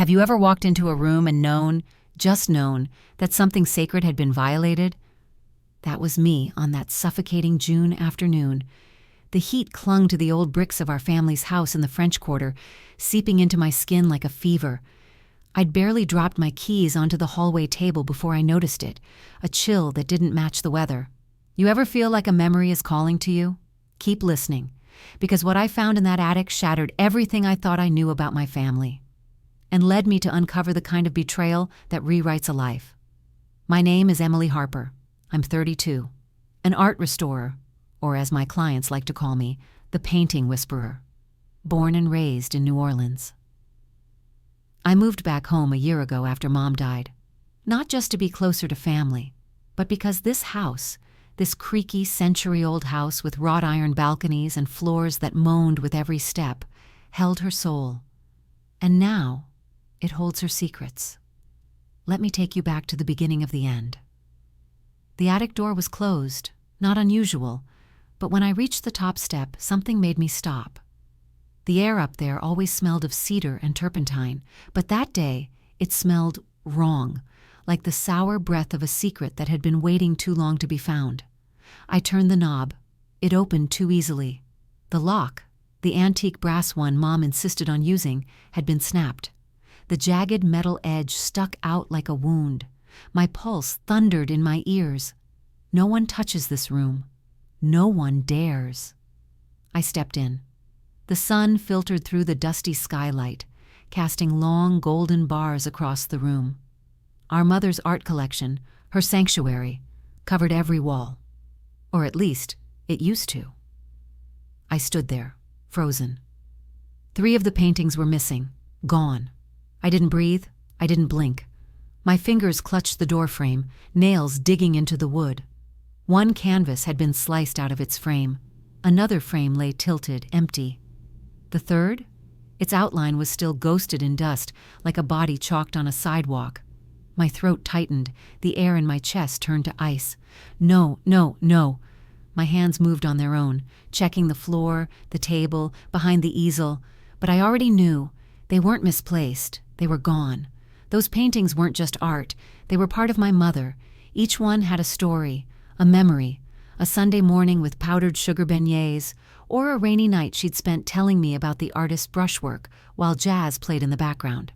Have you ever walked into a room and known, just known, that something sacred had been violated? That was me on that suffocating June afternoon. The heat clung to the old bricks of our family's house in the French Quarter, seeping into my skin like a fever. I'd barely dropped my keys onto the hallway table before I noticed it, a chill that didn't match the weather. You ever feel like a memory is calling to you? Keep listening, because what I found in that attic shattered everything I thought I knew about my family, and led me to uncover the kind of betrayal that rewrites a life. My name is Emily Harper. I'm 32, an art restorer, or as my clients like to call me, the painting whisperer, born and raised in New Orleans. I moved back home a year ago after Mom died, not just to be closer to family, but because this house, this creaky century-old house with wrought iron balconies and floors that moaned with every step, held her soul. And now, it holds her secrets. Let me take you back to the beginning of the end. The attic door was closed, not unusual, but when I reached the top step, something made me stop. The air up there always smelled of cedar and turpentine, but that day it smelled wrong, like the sour breath of a secret that had been waiting too long to be found. I turned the knob. It opened too easily. The lock, the antique brass one Mom insisted on using, had been snapped. The jagged metal edge stuck out like a wound. My pulse thundered in my ears. No one touches this room. No one dares. I stepped in. The sun filtered through the dusty skylight, casting long golden bars across the room. Our mother's art collection, her sanctuary, covered every wall. Or at least, it used to. I stood there, frozen. 3 of the paintings were missing, gone. I didn't breathe, I didn't blink. My fingers clutched the doorframe, nails digging into the wood. One canvas had been sliced out of its frame. Another frame lay tilted, empty. The third? Its outline was still ghosted in dust, like a body chalked on a sidewalk. My throat tightened, the air in my chest turned to ice. No, no, no. My hands moved on their own, checking the floor, the table, behind the easel. But I already knew. They weren't misplaced. They were gone. Those paintings weren't just art. They were part of my mother. Each one had a story, a memory, a Sunday morning with powdered sugar beignets, or a rainy night she'd spent telling me about the artist's brushwork while jazz played in the background.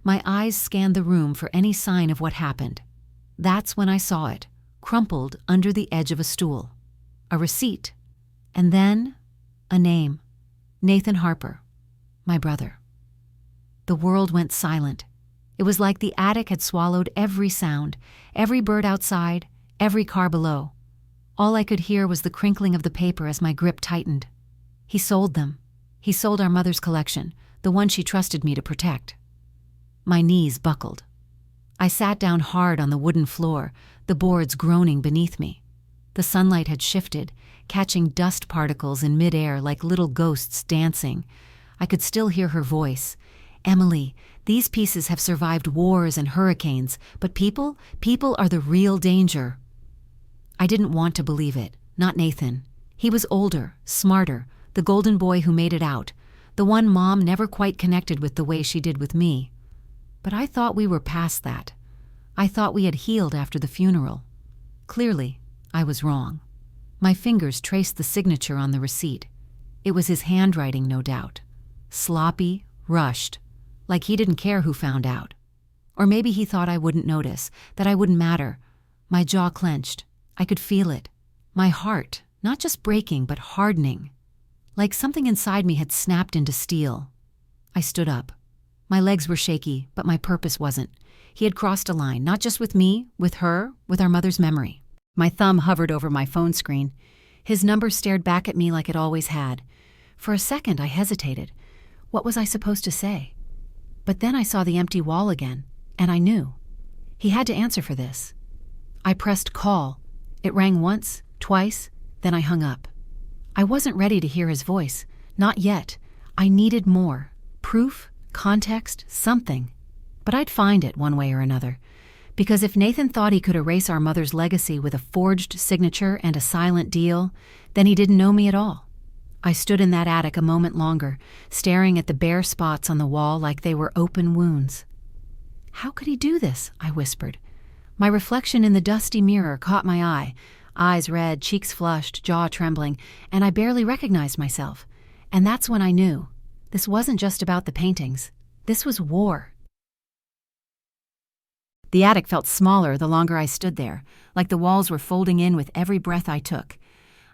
My eyes scanned the room for any sign of what happened. That's when I saw it, crumpled under the edge of a stool. A receipt. And then, a name. Nathan Harper. My brother. The world went silent. It was like the attic had swallowed every sound, every bird outside, every car below. All I could hear was the crinkling of the paper as my grip tightened. He sold them. He sold our mother's collection, the one she trusted me to protect. My knees buckled. I sat down hard on the wooden floor, the boards groaning beneath me. The sunlight had shifted, catching dust particles in midair like little ghosts dancing. I could still hear her voice. Emily, these pieces have survived wars and hurricanes, but people are the real danger. I didn't want to believe it, not Nathan. He was older, smarter, the golden boy who made it out, the one Mom never quite connected with the way she did with me. But I thought we were past that. I thought we had healed after the funeral. Clearly, I was wrong. My fingers traced the signature on the receipt. It was his handwriting, no doubt. Sloppy, rushed, like he didn't care who found out. Or maybe he thought I wouldn't notice, that I wouldn't matter. My jaw clenched. I could feel it. My heart, not just breaking, but hardening. Like something inside me had snapped into steel. I stood up. My legs were shaky, but my purpose wasn't. He had crossed a line, not just with me, with her, with our mother's memory. My thumb hovered over my phone screen. His number stared back at me like it always had. For a second, I hesitated. What was I supposed to say? But then I saw the empty wall again, and I knew. He had to answer for this. I pressed call. It rang once, twice, then I hung up. I wasn't ready to hear his voice. Not yet. I needed more. Proof, context, something. But I'd find it one way or another. Because if Nathan thought he could erase our mother's legacy with a forged signature and a silent deal, then he didn't know me at all. I stood in that attic a moment longer, staring at the bare spots on the wall like they were open wounds. "How could he do this?" I whispered. My reflection in the dusty mirror caught my eye, eyes red, cheeks flushed, jaw trembling, and I barely recognized myself. And that's when I knew. This wasn't just about the paintings. This was war. The attic felt smaller the longer I stood there, like the walls were folding in with every breath I took.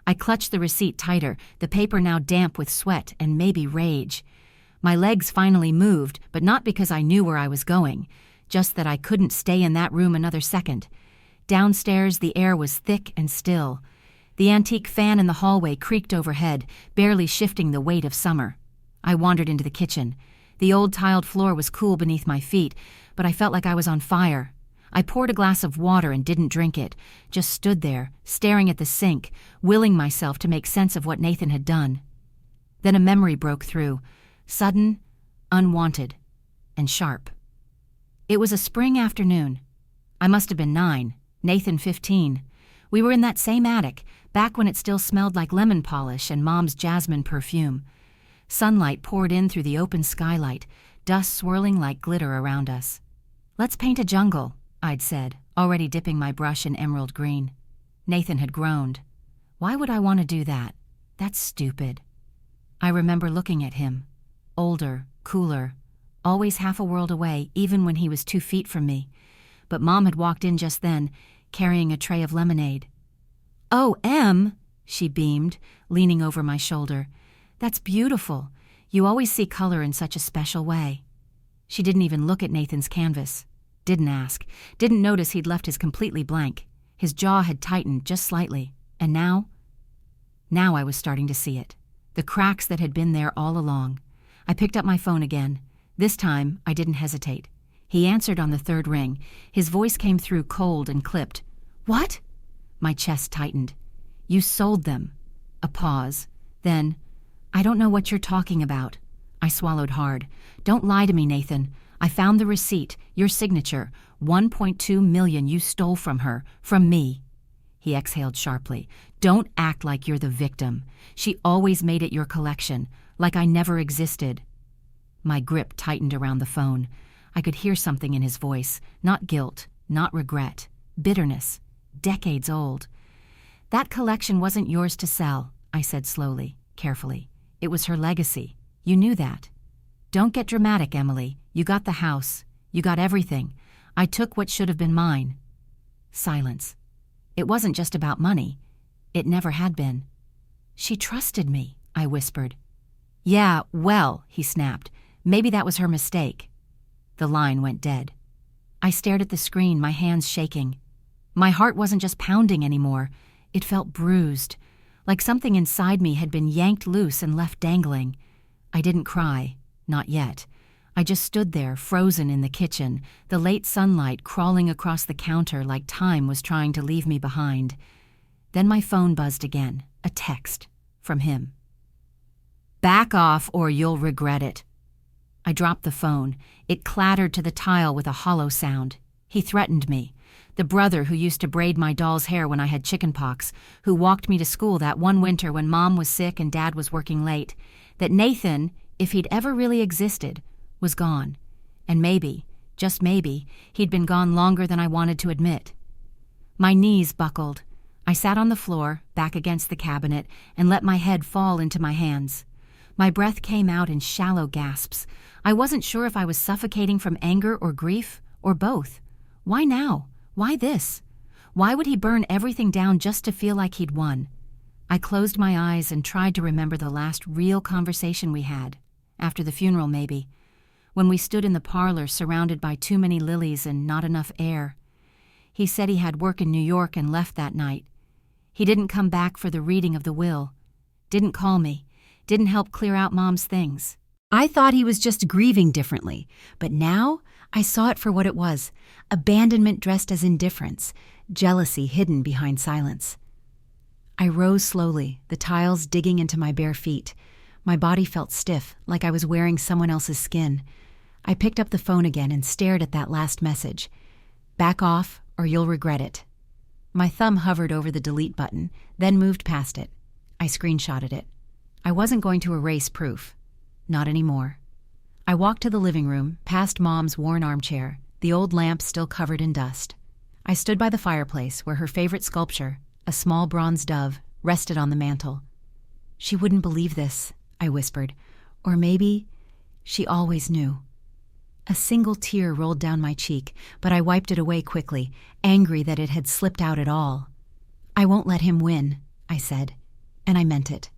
I clutched the receipt tighter, the paper now damp with sweat and maybe rage. My legs finally moved, but not because I knew where I was going, just that I couldn't stay in that room another second. Downstairs, the air was thick and still. The antique fan in the hallway creaked overhead, barely shifting the weight of summer. I wandered into the kitchen. The old tiled floor was cool beneath my feet, but I felt like I was on fire. I poured a glass of water and didn't drink it, just stood there, staring at the sink, willing myself to make sense of what Nathan had done. Then a memory broke through, sudden, unwanted, and sharp. It was a spring afternoon. I must have been 9, Nathan 15. We were in that same attic, back when it still smelled like lemon polish and Mom's jasmine perfume. Sunlight poured in through the open skylight, dust swirling like glitter around us. "Let's paint a jungle," I'd said, already dipping my brush in emerald green. Nathan had groaned. "Why would I want to do that? That's stupid." I remember looking at him. Older, cooler, always half a world away, even when he was 2 feet from me. But Mom had walked in just then, carrying a tray of lemonade. "Oh, Em," she beamed, leaning over my shoulder. "That's beautiful. You always see color in such a special way." She didn't even look at Nathan's canvas. Didn't ask. Didn't notice he'd left his completely blank. His jaw had tightened just slightly. And now I was starting to see it. The cracks that had been there all along. I picked up my phone again. This time, I didn't hesitate. He answered on the 3rd ring. His voice came through cold and clipped. "What?" My chest tightened. "You sold them." A pause. Then, "I don't know what you're talking about." I swallowed hard. "Don't lie to me, Nathan. I found the receipt, your signature, 1.2 million you stole from her, from me." He exhaled sharply. "Don't act like you're the victim. She always made it your collection, like I never existed." My grip tightened around the phone. I could hear something in his voice, not guilt, not regret, bitterness, decades old. "That collection wasn't yours to sell," I said slowly, carefully. "It was her legacy. You knew that." "Don't get dramatic, Emily. You got the house. You got everything. I took what should have been mine." Silence. It wasn't just about money. It never had been. "She trusted me," I whispered. "Yeah, well," he snapped. "Maybe that was her mistake." The line went dead. I stared at the screen, my hands shaking. My heart wasn't just pounding anymore. It felt bruised, like something inside me had been yanked loose and left dangling. I didn't cry, not yet. I just stood there, frozen in the kitchen, the late sunlight crawling across the counter like time was trying to leave me behind. Then my phone buzzed again, a text from him. "Back off or you'll regret it." I dropped the phone. It clattered to the tile with a hollow sound. He threatened me. The brother who used to braid my doll's hair when I had chickenpox, who walked me to school that one winter when Mom was sick and Dad was working late. That Nathan, if he'd ever really existed, was gone. And maybe, just maybe, he'd been gone longer than I wanted to admit. My knees buckled. I sat on the floor, back against the cabinet, and let my head fall into my hands. My breath came out in shallow gasps. I wasn't sure if I was suffocating from anger or grief, or both. Why now? Why this? Why would he burn everything down just to feel like he'd won? I closed my eyes and tried to remember the last real conversation we had. After the funeral, maybe. When we stood in the parlor surrounded by too many lilies and not enough air. He said he had work in New York and left that night. He didn't come back for the reading of the will. Didn't call me. Didn't help clear out Mom's things. I thought he was just grieving differently, but now I saw it for what it was, abandonment dressed as indifference, jealousy hidden behind silence. I rose slowly, the tiles digging into my bare feet. My body felt stiff, like I was wearing someone else's skin. I picked up the phone again and stared at that last message. "Back off, or you'll regret it." My thumb hovered over the delete button, then moved past it. I screenshotted it. I wasn't going to erase proof. Not anymore. I walked to the living room, past Mom's worn armchair, the old lamp still covered in dust. I stood by the fireplace where her favorite sculpture, a small bronze dove, rested on the mantel. She wouldn't believe this, I whispered. Or maybe she always knew. A single tear rolled down my cheek, but I wiped it away quickly, angry that it had slipped out at all. I won't let him win, I said, and I meant it.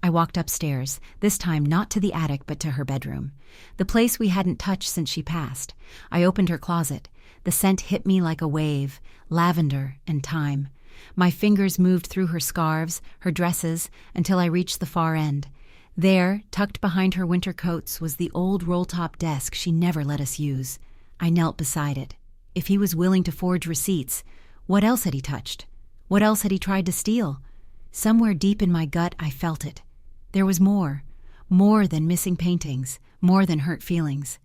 I walked upstairs, this time not to the attic but to her bedroom, the place we hadn't touched since she passed. I opened her closet. The scent hit me like a wave, lavender and thyme. My fingers moved through her scarves, her dresses, until I reached the far end. There, tucked behind her winter coats, was the old roll-top desk she never let us use. I knelt beside it. If he was willing to forge receipts, what else had he touched? What else had he tried to steal? Somewhere deep in my gut, I felt it. There was more than missing paintings, more than hurt feelings.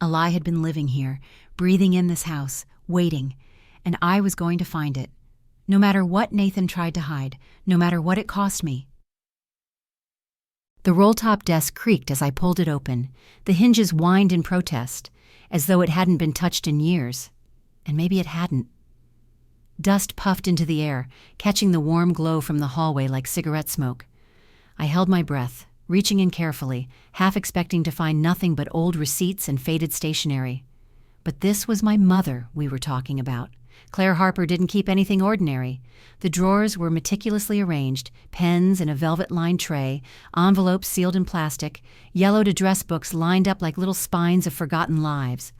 A lie had been living here, breathing in this house, waiting, and I was going to find it. No matter what Nathan tried to hide, no matter what it cost me. The roll-top desk creaked as I pulled it open. The hinges whined in protest, as though it hadn't been touched in years. And maybe it hadn't. Dust puffed into the air, catching the warm glow from the hallway like cigarette smoke. I held my breath, reaching in carefully, half expecting to find nothing but old receipts and faded stationery. But this was my mother we were talking about. Claire Harper didn't keep anything ordinary. The drawers were meticulously arranged, pens in a velvet-lined tray, envelopes sealed in plastic, yellowed address books lined up like little spines of forgotten lives.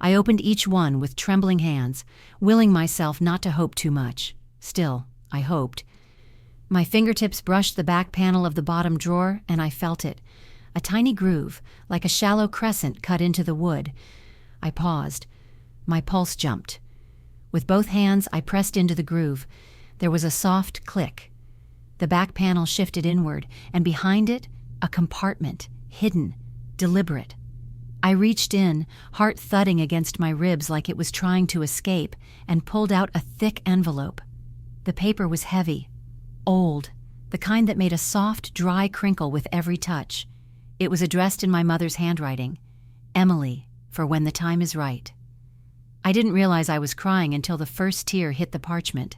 I opened each one with trembling hands, willing myself not to hope too much. Still, I hoped. My fingertips brushed the back panel of the bottom drawer, and I felt it. A tiny groove, like a shallow crescent cut into the wood. I paused. My pulse jumped. With both hands, I pressed into the groove. There was a soft click. The back panel shifted inward, and behind it, a compartment, hidden, deliberate. I reached in, heart thudding against my ribs like it was trying to escape, and pulled out a thick envelope. The paper was heavy, old, the kind that made a soft, dry crinkle with every touch. It was addressed in my mother's handwriting. Emily, for when the time is right. I didn't realize I was crying until the first tear hit the parchment.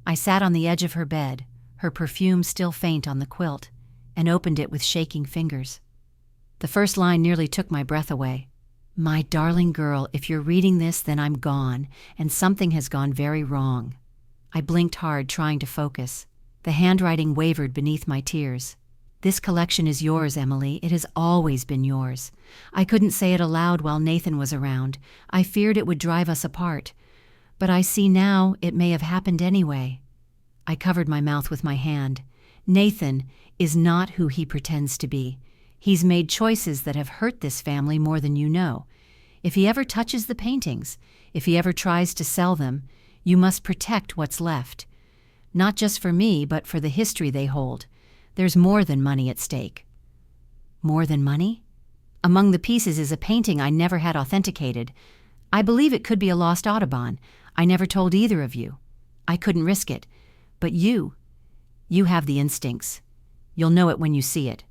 I sat on the edge of her bed, her perfume still faint on the quilt, and opened it with shaking fingers. The first line nearly took my breath away. My darling girl, if you're reading this, then I'm gone, and something has gone very wrong. I blinked hard, trying to focus. The handwriting wavered beneath my tears. This collection is yours, Emily. It has always been yours. I couldn't say it aloud while Nathan was around. I feared it would drive us apart. But I see now it may have happened anyway. I covered my mouth with my hand. Nathan is not who he pretends to be. He's made choices that have hurt this family more than you know. If he ever touches the paintings, if he ever tries to sell them, you must protect what's left. Not just for me, but for the history they hold. There's more than money at stake. More than money? Among the pieces is a painting I never had authenticated. I believe it could be a lost Audubon. I never told either of you. I couldn't risk it. But you have the instincts. You'll know it when you see it.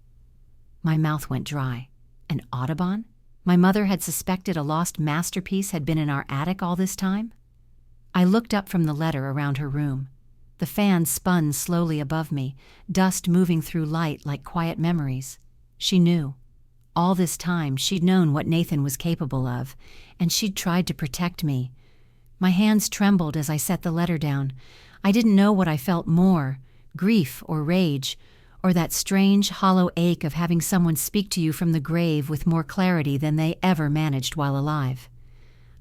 My mouth went dry. An Audubon? My mother had suspected a lost masterpiece had been in our attic all this time? I looked up from the letter around her room. The fan spun slowly above me, dust moving through light like quiet memories. She knew. All this time, she'd known what Nathan was capable of, and she'd tried to protect me. My hands trembled as I set the letter down. I didn't know what I felt more, grief or rage, or that strange, hollow ache of having someone speak to you from the grave with more clarity than they ever managed while alive.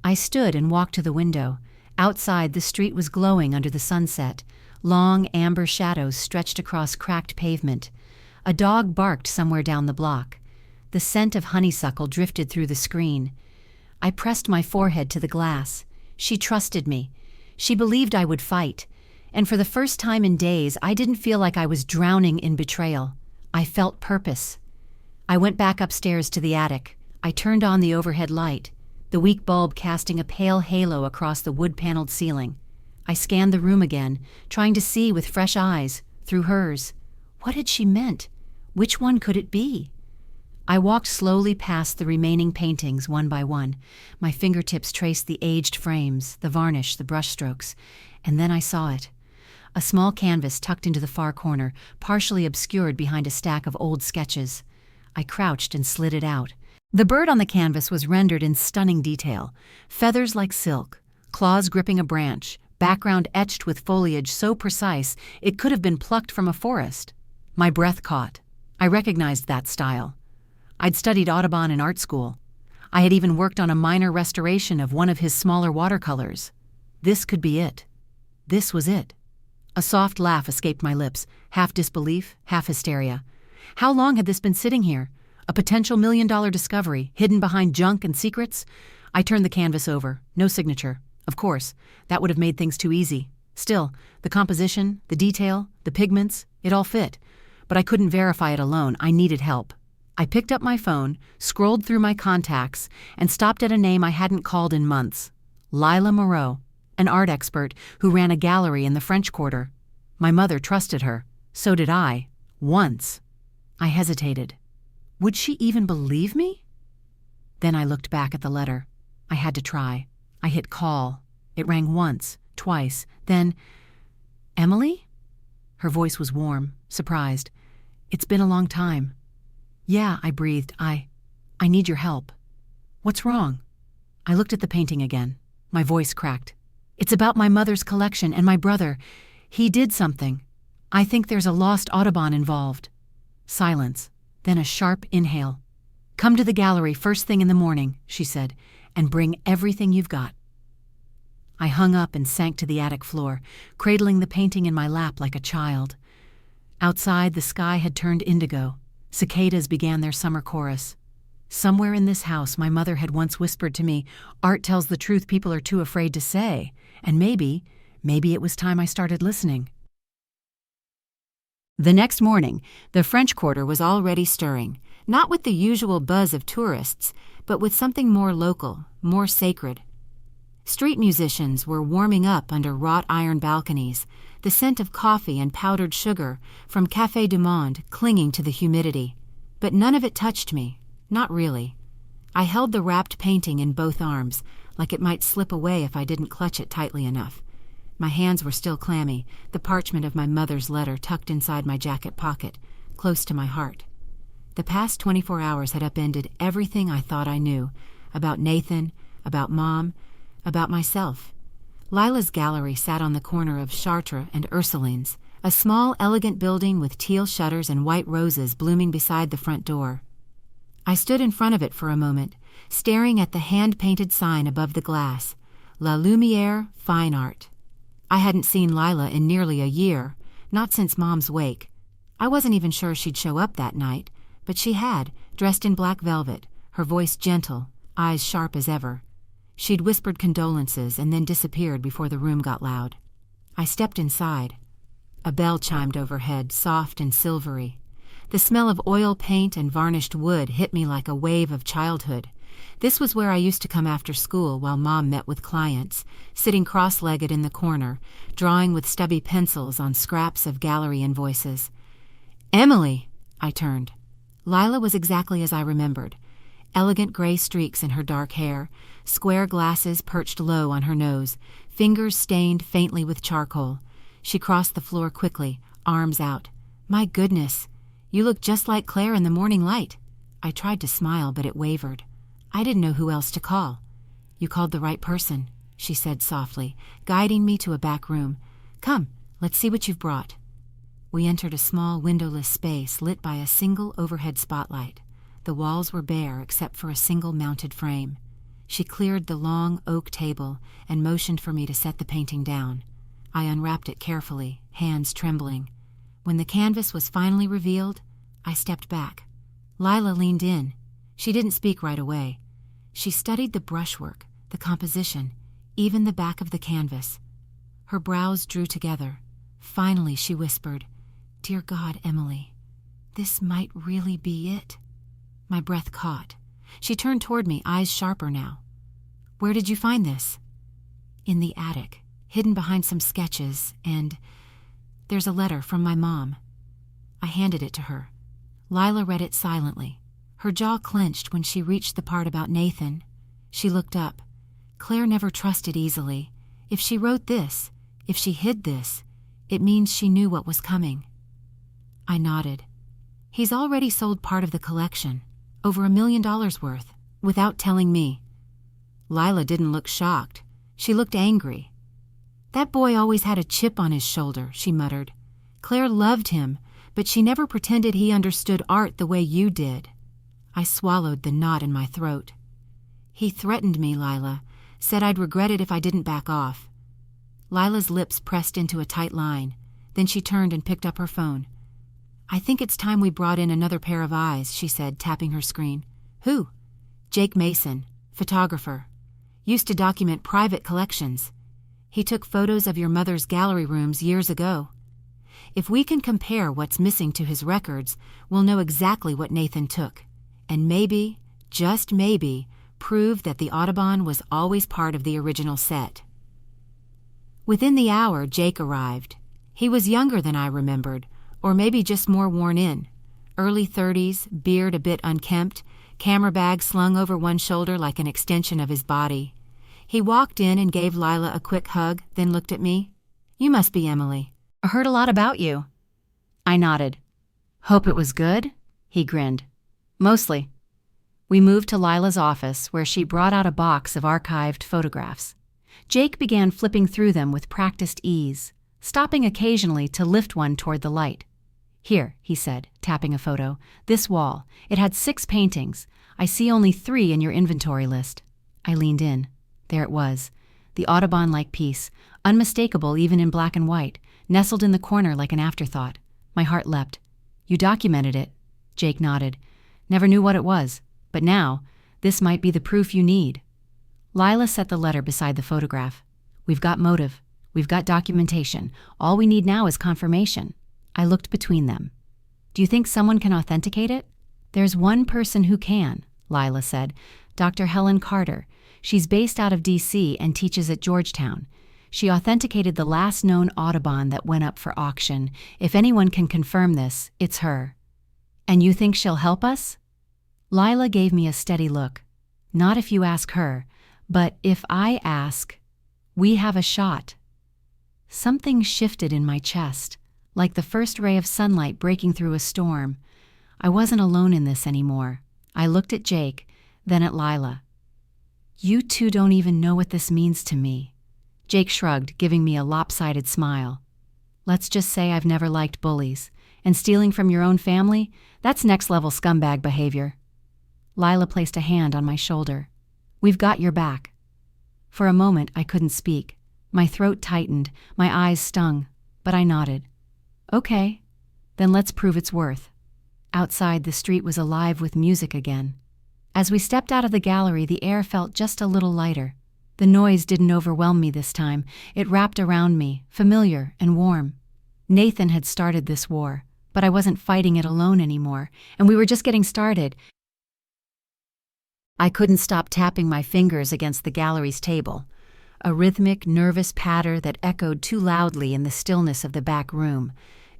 I stood and walked to the window. Outside, the street was glowing under the sunset. Long amber shadows stretched across cracked pavement. A dog barked somewhere down the block. The scent of honeysuckle drifted through the screen. I pressed my forehead to the glass. She trusted me. She believed I would fight. And for the first time in days, I didn't feel like I was drowning in betrayal. I felt purpose. I went back upstairs to the attic. I turned on the overhead light, the weak bulb casting a pale halo across the wood-paneled ceiling. I scanned the room again, trying to see with fresh eyes, through hers. What had she meant? Which one could it be? I walked slowly past the remaining paintings one by one. My fingertips traced the aged frames, the varnish, the brushstrokes, and then I saw it. A small canvas tucked into the far corner, partially obscured behind a stack of old sketches. I crouched and slid it out. The bird on the canvas was rendered in stunning detail. Feathers like silk, claws gripping a branch, background etched with foliage so precise it could have been plucked from a forest. My breath caught. I recognized that style. I'd studied Audubon in art school. I had even worked on a minor restoration of one of his smaller watercolors. This could be it. This was it. A soft laugh escaped my lips, half disbelief, half hysteria. How long had this been sitting here? A potential $1 million discovery, hidden behind junk and secrets? I turned the canvas over. No signature. Of course, that would have made things too easy. Still, the composition, the detail, the pigments, it all fit. But I couldn't verify it alone. I needed help. I picked up my phone, scrolled through my contacts, and stopped at a name I hadn't called in months. Lila Moreau, an art expert who ran a gallery in the French Quarter. My mother trusted her. So did I. Once. I hesitated. Would she even believe me? Then I looked back at the letter. I had to try. I hit call. It rang once, twice, then... Emily? Her voice was warm, surprised. It's been a long time. Yeah, I breathed. I need your help. What's wrong? I looked at the painting again. My voice cracked. It's about my mother's collection and my brother. He did something. I think there's a lost Audubon involved. Silence, then a sharp inhale. Come to the gallery first thing in the morning, she said, and bring everything you've got. I hung up and sank to the attic floor, cradling the painting in my lap like a child. Outside, the sky had turned indigo. Cicadas began their summer chorus. Somewhere in this house, my mother had once whispered to me, art tells the truth people are too afraid to say, and maybe it was time I started listening. The next morning, the French Quarter was already stirring, not with the usual buzz of tourists, but with something more local, more sacred. Street musicians were warming up under wrought iron balconies, the scent of coffee and powdered sugar from Café du Monde clinging to the humidity. But none of it touched me, not really. I held the wrapped painting in both arms, like it might slip away if I didn't clutch it tightly enough. My hands were still clammy, the parchment of my mother's letter tucked inside my jacket pocket, close to my heart. The past 24 hours had upended everything I thought I knew, about Nathan, about Mom, about myself. Lila's gallery sat on the corner of Chartres and Ursuline's, a small, elegant building with teal shutters and white roses blooming beside the front door. I stood in front of it for a moment, staring at the hand-painted sign above the glass, La Lumière Fine Art. I hadn't seen Lila in nearly a year, not since Mom's wake. I wasn't even sure she'd show up that night, but she had, dressed in black velvet, her voice gentle, eyes sharp as ever. She'd whispered condolences and then disappeared before the room got loud. I stepped inside. A bell chimed overhead, soft and silvery. The smell of oil paint and varnished wood hit me like a wave of childhood. This was where I used to come after school while Mom met with clients, sitting cross-legged in the corner, drawing with stubby pencils on scraps of gallery invoices. "Emily!" I turned. Lila was exactly as I remembered. Elegant gray streaks in her dark hair, square glasses perched low on her nose, fingers stained faintly with charcoal. She crossed the floor quickly, arms out. "My goodness, you look just like Claire in the morning light." I tried to smile, but it wavered. I didn't know who else to call. "You called the right person," she said softly, guiding me to a back room. "Come, let's see what you've brought." We entered a small windowless space lit by a single overhead spotlight. The walls were bare except for a single mounted frame. She cleared the long oak table and motioned for me to set the painting down. I unwrapped it carefully, hands trembling. When the canvas was finally revealed, I stepped back. Lila leaned in. She didn't speak right away. She studied the brushwork, the composition, even the back of the canvas. Her brows drew together. Finally, she whispered, "Dear God, Emily, this might really be it." My breath caught. She turned toward me, eyes sharper now. "Where did you find this?" "In the attic, hidden behind some sketches, and there's a letter from my mom." I handed it to her. Lila read it silently. Her jaw clenched when she reached the part about Nathan. She looked up. Claire never trusted easily. If she wrote this, if she hid this, it means she knew what was coming. I nodded. He's already sold part of the collection, over $1 million worth, without telling me. Lila didn't look shocked. She looked angry. That boy always had a chip on his shoulder, she muttered. Claire loved him, but she never pretended he understood art the way you did. I swallowed the knot in my throat. He threatened me, Lila, said I'd regret it if I didn't back off. Lila's lips pressed into a tight line. Then she turned and picked up her phone. I think it's time we brought in another pair of eyes, she said, tapping her screen. Who? Jake Mason, photographer. Used to document private collections. He took photos of your mother's gallery rooms years ago. If we can compare what's missing to his records, we'll know exactly what Nathan took. And maybe, just maybe, prove that the Audubon was always part of the original set. Within the hour, Jake arrived. He was younger than I remembered, or maybe just more worn in. Early 30s, beard a bit unkempt, camera bag slung over one shoulder like an extension of his body. He walked in and gave Lila a quick hug, then looked at me. You must be Emily. I heard a lot about you. I nodded. Hope it was good? He grinned. Mostly. We moved to Lila's office, where she brought out a box of archived photographs. Jake began flipping through them with practiced ease, stopping occasionally to lift one toward the light. Here, he said, tapping a photo. This wall. It had 6 paintings. I see only 3 in your inventory list. I leaned in. There it was. The Audubon-like piece, unmistakable even in black and white, nestled in the corner like an afterthought. My heart leapt. You documented it. Jake nodded. Never knew what it was. But now, this might be the proof you need. Lila set the letter beside the photograph. We've got motive. We've got documentation. All we need now is confirmation. I looked between them. Do you think someone can authenticate it? There's one person who can, Lila said. Dr. Helen Carter. She's based out of D.C. and teaches at Georgetown. She authenticated the last known Audubon that went up for auction. If anyone can confirm this, it's her. And you think she'll help us? Lila gave me a steady look. Not if you ask her, but if I ask, we have a shot. Something shifted in my chest, like the first ray of sunlight breaking through a storm. I wasn't alone in this anymore. I looked at Jake, then at Lila. You two don't even know what this means to me. Jake shrugged, giving me a lopsided smile. Let's just say I've never liked bullies, and stealing from your own family, that's next-level scumbag behavior. Lila placed a hand on my shoulder. We've got your back. For a moment, I couldn't speak. My throat tightened, my eyes stung, but I nodded. Okay, then let's prove its worth. Outside, the street was alive with music again. As we stepped out of the gallery, the air felt just a little lighter. The noise didn't overwhelm me this time. It wrapped around me, familiar and warm. Nathan had started this war, but I wasn't fighting it alone anymore, and we were just getting started. I couldn't stop tapping my fingers against the gallery's table, a rhythmic, nervous patter that echoed too loudly in the stillness of the back room.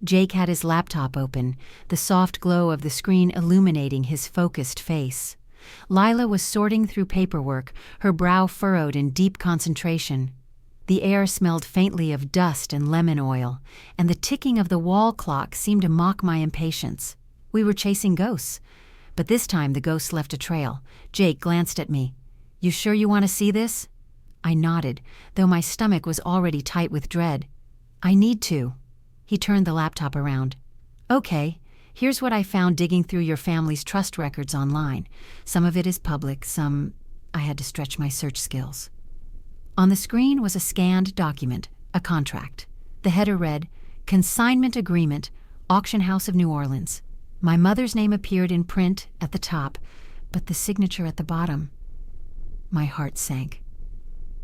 Jake had his laptop open, the soft glow of the screen illuminating his focused face. Lila was sorting through paperwork, her brow furrowed in deep concentration. The air smelled faintly of dust and lemon oil, and the ticking of the wall clock seemed to mock my impatience. We were chasing ghosts. But this time the ghosts left a trail. Jake glanced at me. You sure you want to see this? I nodded, though my stomach was already tight with dread. I need to. He turned the laptop around. Okay, here's what I found digging through your family's trust records online. Some of it is public, some I had to stretch my search skills. On the screen was a scanned document, a contract. The header read, Consignment Agreement, Auction House of New Orleans. My mother's name appeared in print at the top, but the signature at the bottom. My heart sank.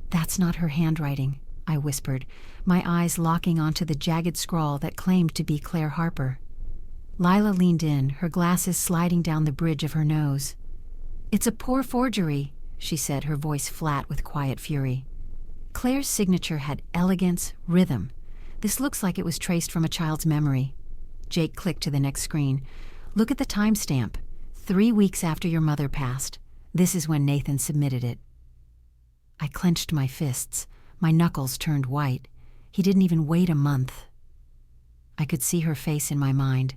That's not her handwriting, I whispered, my eyes locking onto the jagged scrawl that claimed to be Claire Harper. Lila leaned in, her glasses sliding down the bridge of her nose. It's a poor forgery, she said, her voice flat with quiet fury. Claire's signature had elegance, rhythm. This looks like it was traced from a child's memory. Jake clicked to the next screen. Look at the timestamp. 3 weeks after your mother passed. This is when Nathan submitted it. I clenched my fists. My knuckles turned white. He didn't even wait a month. I could see her face in my mind.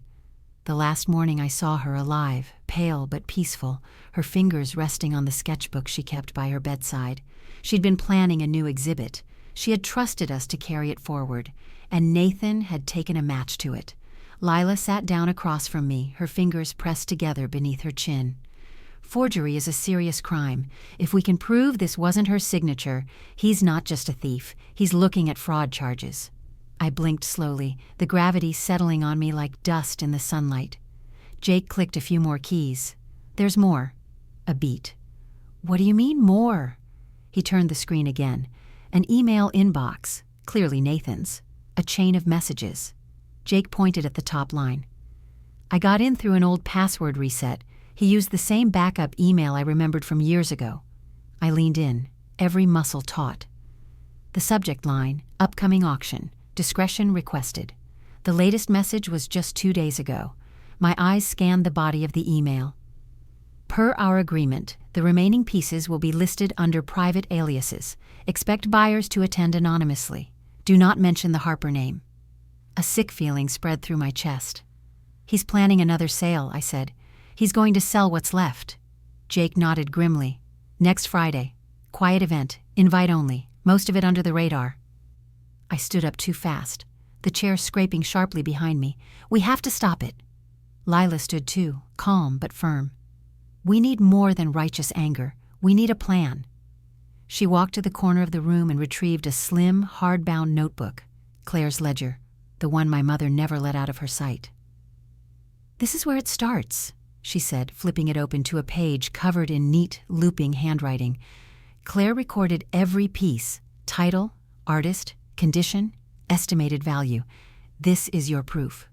The last morning I saw her alive, pale but peaceful, her fingers resting on the sketchbook she kept by her bedside. She'd been planning a new exhibit. She had trusted us to carry it forward, and Nathan had taken a match to it. Lila sat down across from me, her fingers pressed together beneath her chin. Forgery is a serious crime. If we can prove this wasn't her signature, he's not just a thief. He's looking at fraud charges. I blinked slowly, the gravity settling on me like dust in the sunlight. Jake clicked a few more keys. There's more. A beat. What do you mean, more? He turned the screen again. An email inbox, clearly Nathan's. A chain of messages. Jake pointed at the top line. I got in through an old password reset. He used the same backup email I remembered from years ago. I leaned in, every muscle taut. The subject line, upcoming auction, discretion requested. The latest message was just 2 days ago. My eyes scanned the body of the email. Per our agreement, the remaining pieces will be listed under private aliases. Expect buyers to attend anonymously. Do not mention the Harper name. A sick feeling spread through my chest. He's planning another sale, I said. He's going to sell what's left. Jake nodded grimly. Next Friday. Quiet event. Invite only. Most of it under the radar. I stood up too fast, the chair scraping sharply behind me. We have to stop it. Lila stood too, calm but firm. We need more than righteous anger. We need a plan. She walked to the corner of the room and retrieved a slim, hard-bound notebook, Claire's ledger, the one my mother never let out of her sight. This is where it starts, she said, flipping it open to a page covered in neat, looping handwriting. Claire recorded every piece, title, artist, condition, estimated value. This is your proof.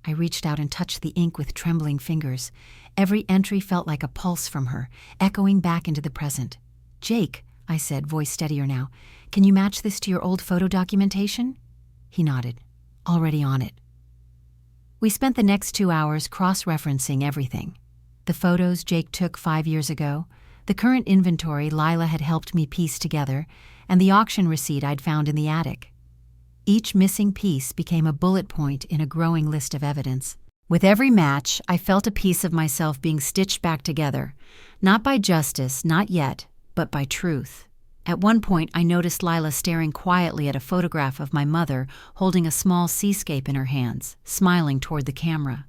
I reached out and touched the ink with trembling fingers. Every entry felt like a pulse from her, echoing back into the present. Jake, I said, voice steadier now, can you match this to your old photo documentation? He nodded. Already on it. We spent the next 2 hours cross-referencing everything. The photos Jake took 5 years ago, the current inventory Lila had helped me piece together, and the auction receipt I'd found in the attic. Each missing piece became a bullet point in a growing list of evidence. With every match, I felt a piece of myself being stitched back together, not by justice, not yet, but by truth. At one point, I noticed Lila staring quietly at a photograph of my mother holding a small seascape in her hands, smiling toward the camera.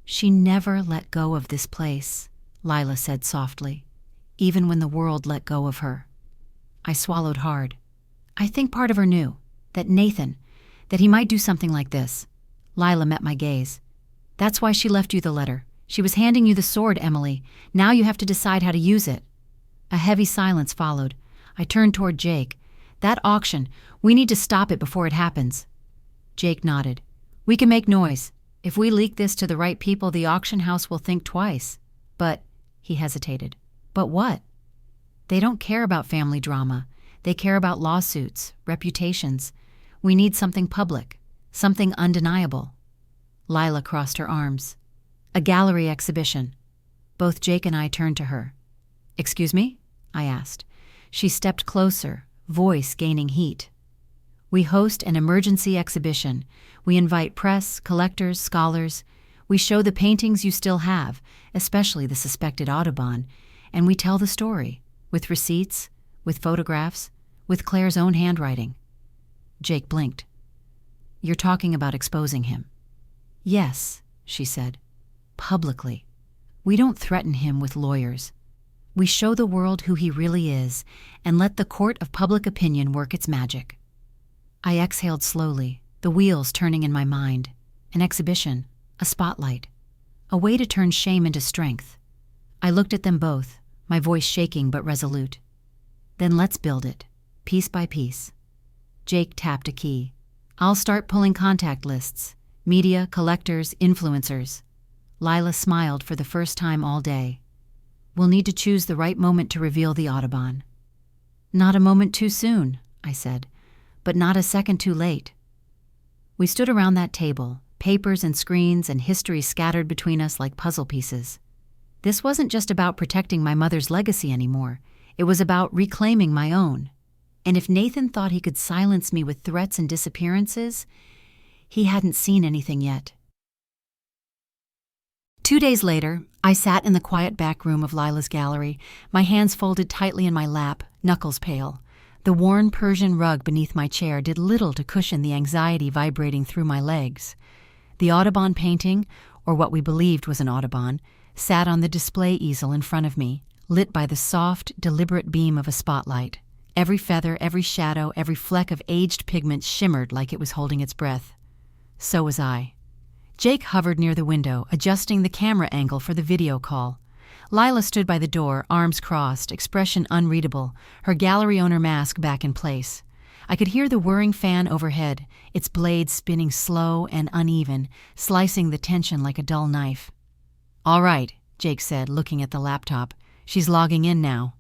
She never let go of this place, Lila said softly, even when the world let go of her. I swallowed hard. I think part of her knew, that Nathan, that he might do something like this. Lila met my gaze. That's why she left you the letter. She was handing you the sword, Emily. Now you have to decide how to use it. A heavy silence followed. I turned toward Jake. That auction, we need to stop it before it happens. Jake nodded. We can make noise. If we leak this to the right people, the auction house will think twice. But, he hesitated. But what? They don't care about family drama. They care about lawsuits, reputations. We need something public, something undeniable. Lila crossed her arms. A gallery exhibition. Both Jake and I turned to her. Excuse me? I asked. She stepped closer, voice gaining heat. We host an emergency exhibition. We invite press, collectors, scholars. We show the paintings you still have, especially the suspected Audubon, and we tell the story, with receipts, with photographs, with Claire's own handwriting. Jake blinked. You're talking about exposing him. Yes, she said. Publicly. We don't threaten him with lawyers. We show the world who he really is and let the court of public opinion work its magic. I exhaled slowly, the wheels turning in my mind. An exhibition, a spotlight, a way to turn shame into strength. I looked at them both, my voice shaking but resolute. Then let's build it, piece by piece. Jake tapped a key. I'll start pulling contact lists, media, collectors, influencers. Lila smiled for the first time all day. We'll need to choose the right moment to reveal the Audubon. Not a moment too soon, I said, but not a second too late. We stood around that table, papers and screens and history scattered between us like puzzle pieces. This wasn't just about protecting my mother's legacy anymore. It was about reclaiming my own. And if Nathan thought he could silence me with threats and disappearances, he hadn't seen anything yet. 2 days later, I sat in the quiet back room of Lila's gallery, my hands folded tightly in my lap, knuckles pale. The worn Persian rug beneath my chair did little to cushion the anxiety vibrating through my legs. The Audubon painting, or what we believed was an Audubon, sat on the display easel in front of me, lit by the soft, deliberate beam of a spotlight. Every feather, every shadow, every fleck of aged pigment shimmered like it was holding its breath. So was I. Jake hovered near the window, adjusting the camera angle for the video call. Lila stood by the door, arms crossed, expression unreadable, her gallery owner mask back in place. I could hear the whirring fan overhead, its blades spinning slow and uneven, slicing the tension like a dull knife. "All right," Jake said, looking at the laptop. "She's logging in now."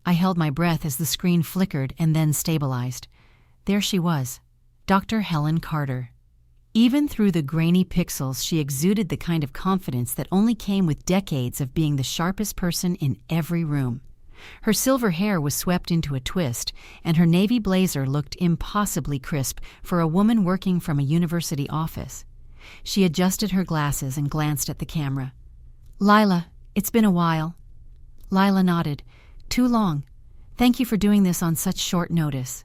I held my breath as the screen flickered and then stabilized. There she was, Dr. Helen Carter. Even through the grainy pixels, she exuded the kind of confidence that only came with decades of being the sharpest person in every room. Her silver hair was swept into a twist, and her navy blazer looked impossibly crisp for a woman working from a university office. She adjusted her glasses and glanced at the camera. "Lila, it's been a while." Lila nodded. "Too long. Thank you for doing this on such short notice."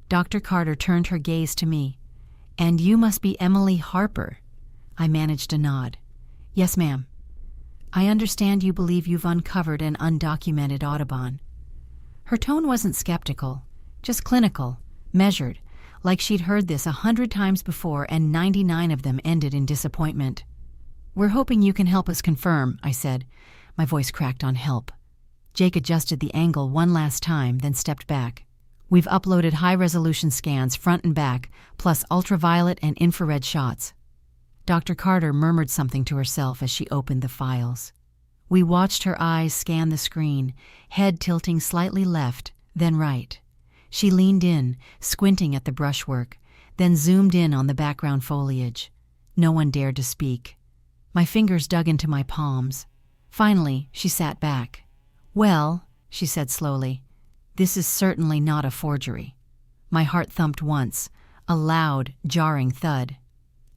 Dr. Carter turned her gaze to me. "And you must be Emily Harper." I managed a nod. "Yes, ma'am." "I understand you believe you've uncovered an undocumented Audubon." Her tone wasn't skeptical, just clinical, measured, like she'd heard this 100 times before and 99 of them ended in disappointment. "We're hoping you can help us confirm," I said. My voice cracked on help. Jake adjusted the angle one last time, then stepped back. "We've uploaded high-resolution scans front and back, plus ultraviolet and infrared shots." Dr. Carter murmured something to herself as she opened the files. We watched her eyes scan the screen, head tilting slightly left, then right. She leaned in, squinting at the brushwork, then zoomed in on the background foliage. No one dared to speak. My fingers dug into my palms. Finally, she sat back. "Well," she said slowly, "this is certainly not a forgery." My heart thumped once, a loud, jarring thud.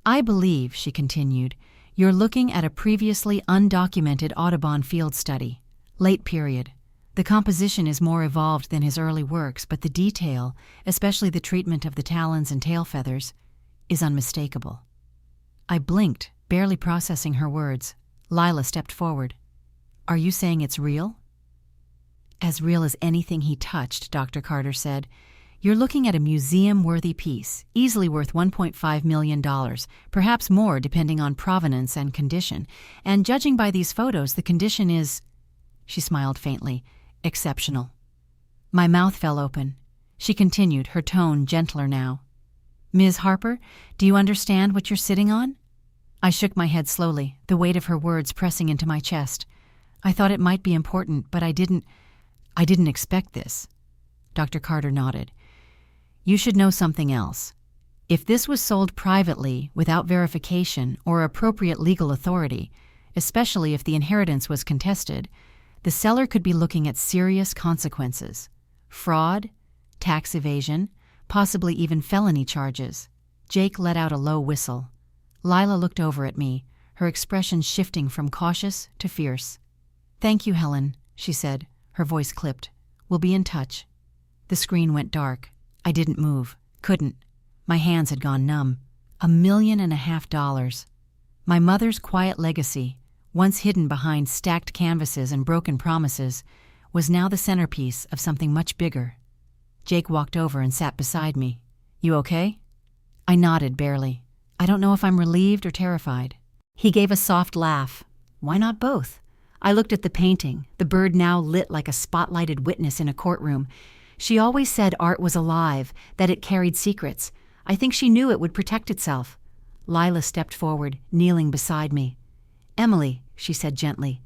"I believe," she continued, "you're looking at a previously undocumented Audubon field study. Late period. The composition is more evolved than his early works, but the detail, especially the treatment of the talons and tail feathers, is unmistakable." I blinked, barely processing her words. Lila stepped forward. "Are you saying it's real?" "As real as anything he touched," Dr. Carter said. "You're looking at a museum-worthy piece, easily worth $1.5 million, perhaps more depending on provenance and condition. And judging by these photos, the condition is," she smiled faintly, "exceptional." My mouth fell open. She continued, her tone gentler now. "Ms. Harper, do you understand what you're sitting on?" I shook my head slowly, the weight of her words pressing into my chest. "I thought it might be important, but I didn't expect this." Dr. Carter nodded. "You should know something else. If this was sold privately, without verification or appropriate legal authority, especially if the inheritance was contested, the seller could be looking at serious consequences. Fraud, tax evasion, possibly even felony charges." Jake let out a low whistle. Lila looked over at me, her expression shifting from cautious to fierce. "Thank you, Helen," she said, her voice clipped. "We'll be in touch." The screen went dark. I didn't move. Couldn't. My hands had gone numb. $1.5 million. My mother's quiet legacy, once hidden behind stacked canvases and broken promises, was now the centerpiece of something much bigger. Jake walked over and sat beside me. "You okay?" I nodded barely. I don't know if I'm relieved or terrified. He gave a soft laugh. "Why not both?" I looked at the painting, the bird now lit like a spotlighted witness in a courtroom. She always said art was alive, that it carried secrets. I think she knew it would protect itself. Lila stepped forward, kneeling beside me. "Emily," she said gently,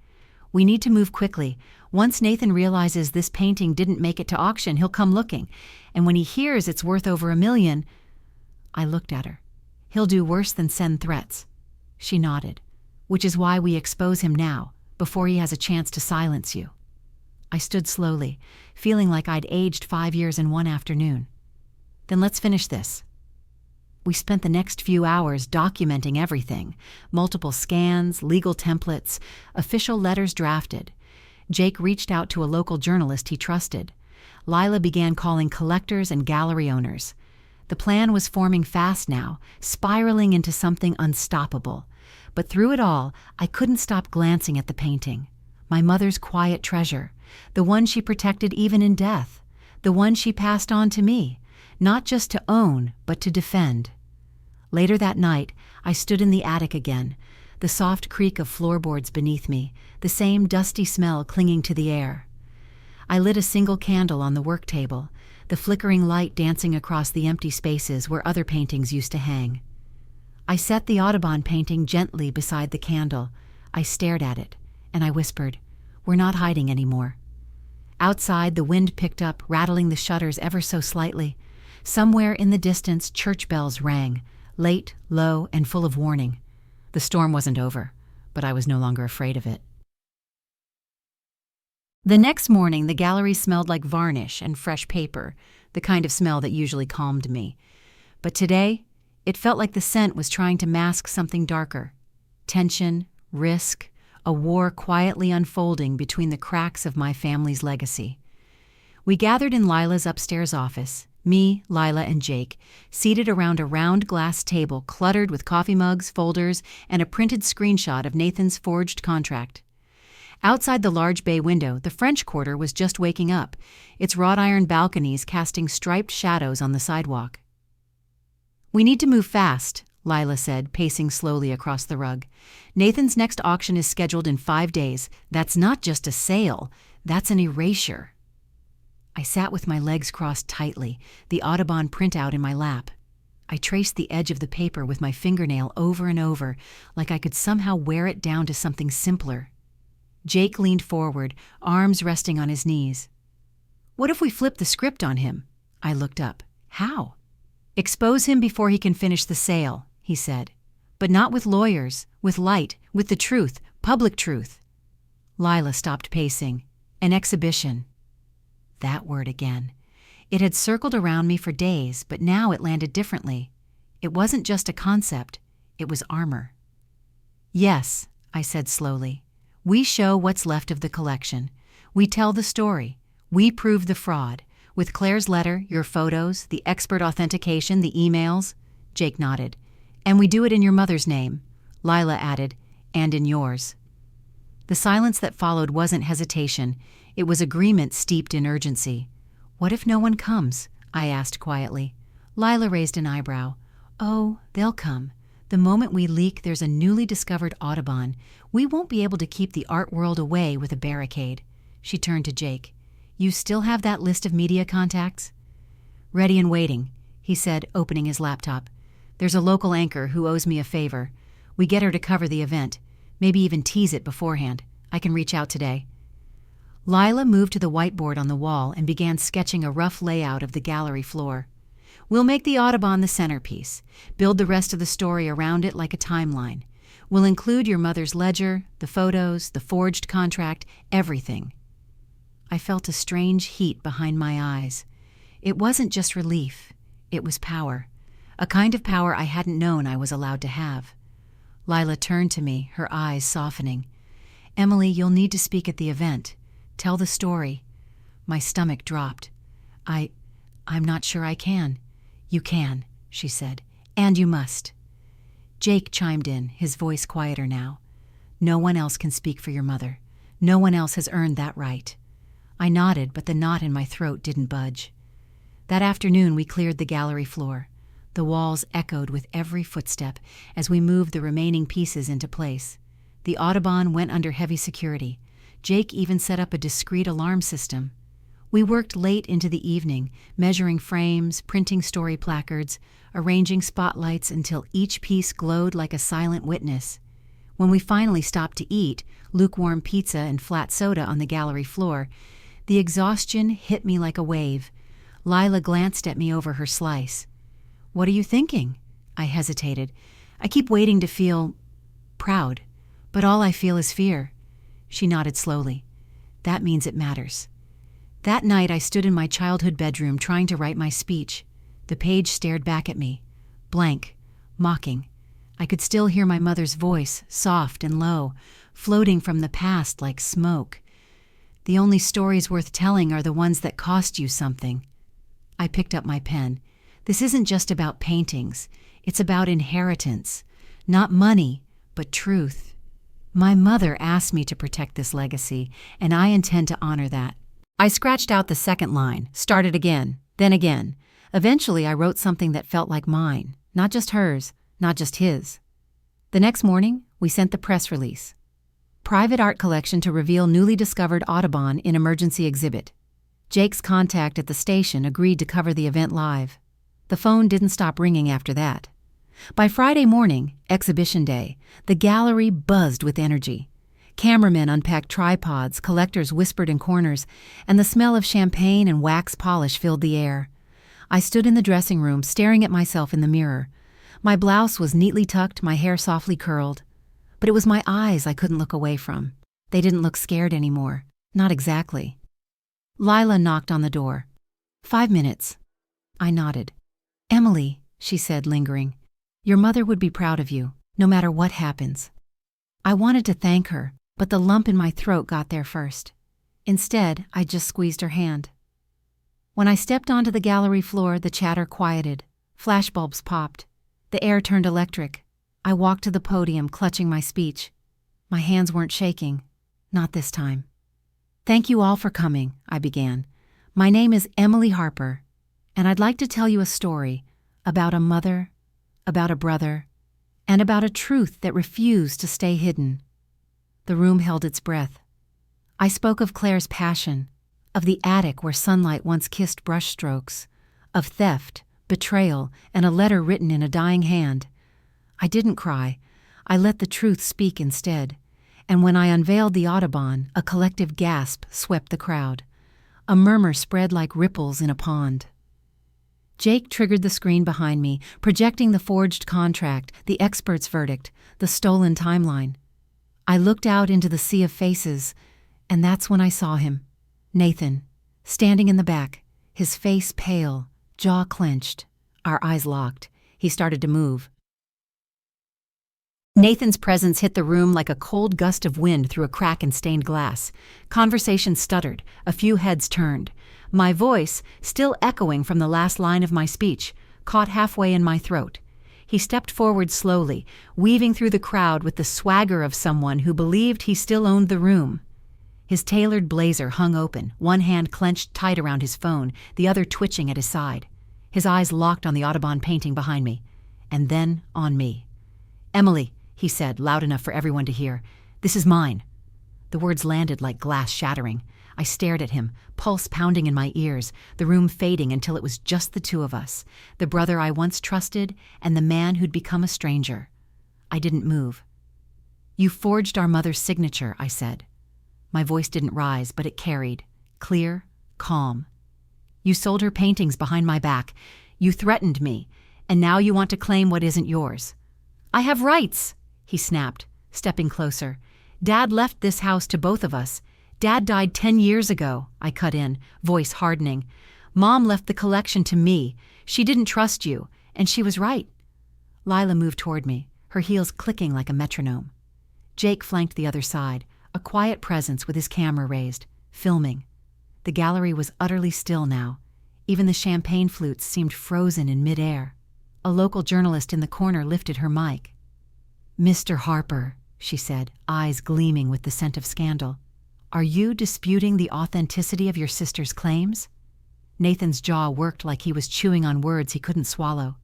"we need to move quickly. Once Nathan realizes this painting didn't make it to auction, he'll come looking. And when he hears it's worth over $1 million..." I looked at her. He'll do worse than send threats." She nodded. "Which is why we expose him now, before he has a chance to silence you." I stood slowly, feeling like I'd aged 5 years in one afternoon. "Then let's finish this." We spent the next few hours documenting everything: multiple scans, legal templates, official letters drafted. Jake reached out to a local journalist he trusted. Lila began calling collectors and gallery owners. The plan was forming fast now, spiraling into something unstoppable. But through it all, I couldn't stop glancing at the painting. My mother's quiet treasure, the one she protected even in death, the one she passed on to me, not just to own, but to defend. Later that night, I stood in the attic again, the soft creak of floorboards beneath me, the same dusty smell clinging to the air. I lit a single candle on the work table, the flickering light dancing across the empty spaces where other paintings used to hang. I set the Audubon painting gently beside the candle. I stared at it, and I whispered, "We're not hiding anymore." Outside, the wind picked up, rattling the shutters ever so slightly. Somewhere in the distance, church bells rang, late, low, and full of warning. The storm wasn't over, but I was no longer afraid of it. The next morning, the gallery smelled like varnish and fresh paper, the kind of smell that usually calmed me. But today, it felt like the scent was trying to mask something darker: tension, risk, a war quietly unfolding between the cracks of my family's legacy. We gathered in Lila's upstairs office, me, Lila, and Jake, seated around a round glass table cluttered with coffee mugs, folders, and a printed screenshot of Nathan's forged contract. Outside the large bay window, the French Quarter was just waking up, its wrought iron balconies casting striped shadows on the sidewalk. "We need to move fast," Lila said, pacing slowly across the rug. "Nathan's next auction is scheduled in 5 days. That's not just a sale, that's an erasure." I sat with my legs crossed tightly, the Audubon printout in my lap. I traced the edge of the paper with my fingernail over and over, like I could somehow wear it down to something simpler. Jake leaned forward, arms resting on his knees. "What if we flip the script on him?" I looked up. "How?" "Expose him before he can finish the sale," he said. "But not with lawyers, with light, with the truth, public truth." Lila stopped pacing. "An exhibition." That word again. It had circled around me for days, but now it landed differently. It wasn't just a concept, it was armor. "Yes," I said slowly. "We show what's left of the collection. We tell the story. We prove the fraud. With Claire's letter, your photos, the expert authentication, the emails." Jake nodded. "And we do it in your mother's name," Lila added, "and in yours." The silence that followed wasn't hesitation. It was agreement steeped in urgency. "What if no one comes?" I asked quietly. Lila raised an eyebrow. "Oh, they'll come. The moment we leak there's a newly discovered Audubon, we won't be able to keep the art world away with a barricade." She turned to Jake. "You still have that list of media contacts?" "Ready and waiting," he said, opening his laptop. "There's a local anchor who owes me a favor. We get her to cover the event, maybe even tease it beforehand. I can reach out today." Lila moved to the whiteboard on the wall and began sketching a rough layout of the gallery floor. "We'll make the Audubon the centerpiece, build the rest of the story around it like a timeline. We'll include your mother's ledger, the photos, the forged contract, everything." I felt a strange heat behind my eyes. It wasn't just relief, it was power, a kind of power I hadn't known I was allowed to have. Lila turned to me, her eyes softening. "Emily, you'll need to speak at the event. Tell the story." My stomach dropped. I'm not sure I can." "You can," she said, "and you must." Jake chimed in, his voice quieter now. "No one else can speak for your mother. No one else has earned that right." I nodded, but the knot in my throat didn't budge. That afternoon we cleared the gallery floor. The walls echoed with every footstep as we moved the remaining pieces into place. The Audubon went under heavy security. Jake even set up a discreet alarm system. We worked late into the evening, measuring frames, printing story placards, arranging spotlights until each piece glowed like a silent witness. When we finally stopped to eat, lukewarm pizza and flat soda on the gallery floor, the exhaustion hit me like a wave. Lila glanced at me over her slice. "What are you thinking?" I hesitated. I keep waiting to feel proud, but all I feel is fear. She nodded slowly. That means it matters. That night I stood in my childhood bedroom trying to write my speech. The page stared back at me, blank, mocking. I could still hear my mother's voice, soft and low, floating from the past like smoke. The only stories worth telling are the ones that cost you something. I picked up my pen. This isn't just about paintings. It's about inheritance. Not money, but truth. My mother asked me to protect this legacy, and I intend to honor that. I scratched out the second line, started again, then again. Eventually, I wrote something that felt like mine, not just hers, not just his. The next morning, we sent the press release. Private art collection to reveal newly discovered Audubon in emergency exhibit. Jake's contact at the station agreed to cover the event live. The phone didn't stop ringing after that. By Friday morning, exhibition day, the gallery buzzed with energy. Cameramen unpacked tripods, collectors whispered in corners, and the smell of champagne and wax polish filled the air. I stood in the dressing room, staring at myself in the mirror. My blouse was neatly tucked, my hair softly curled. But it was my eyes I couldn't look away from. They didn't look scared anymore. Not exactly. Lila knocked on the door. 5 minutes. I nodded. Emily, she said, lingering, your mother would be proud of you, no matter what happens. I wanted to thank her, but the lump in my throat got there first. Instead, I just squeezed her hand. When I stepped onto the gallery floor, the chatter quieted. Flashbulbs popped. The air turned electric. I walked to the podium, clutching my speech. My hands weren't shaking. Not this time. Thank you all for coming, I began. My name is Emily Harper, and I'd like to tell you a story about a mother, about a brother, and about a truth that refused to stay hidden. The room held its breath. I spoke of Claire's passion, of the attic where sunlight once kissed brushstrokes, of theft, betrayal, and a letter written in a dying hand. I didn't cry. I let the truth speak instead. And when I unveiled the Audubon, a collective gasp swept the crowd. A murmur spread like ripples in a pond. Jake triggered the screen behind me, projecting the forged contract, the expert's verdict, the stolen timeline. I looked out into the sea of faces, and that's when I saw him. Nathan, standing in the back, his face pale, jaw clenched, our eyes locked. He started to move. Nathan's presence hit the room like a cold gust of wind through a crack in stained glass. Conversation stuttered, a few heads turned. My voice, still echoing from the last line of my speech, caught halfway in my throat. He stepped forward slowly, weaving through the crowd with the swagger of someone who believed he still owned the room. His tailored blazer hung open, one hand clenched tight around his phone, the other twitching at his side. His eyes locked on the Audubon painting behind me, and then on me. Emily, he said, loud enough for everyone to hear, this is mine. The words landed like glass shattering. I stared at him, pulse pounding in my ears, the room fading until it was just the two of us, the brother I once trusted and the man who'd become a stranger. I didn't move. You forged our mother's signature, I said. My voice didn't rise, but it carried, clear, calm. You sold her paintings behind my back. You threatened me, and now you want to claim what isn't yours. I have rights, he snapped, stepping closer. Dad left this house to both of us. Dad died 10 years ago, I cut in, voice hardening. Mom left the collection to me. She didn't trust you, and she was right. Lila moved toward me, her heels clicking like a metronome. Jake flanked the other side, a quiet presence with his camera raised, filming. The gallery was utterly still now. Even the champagne flutes seemed frozen in midair. A local journalist in the corner lifted her mic. Mr. Harper, she said, eyes gleaming with the scent of scandal. Are you disputing the authenticity of your sister's claims? Nathan's jaw worked like he was chewing on words he couldn't swallow.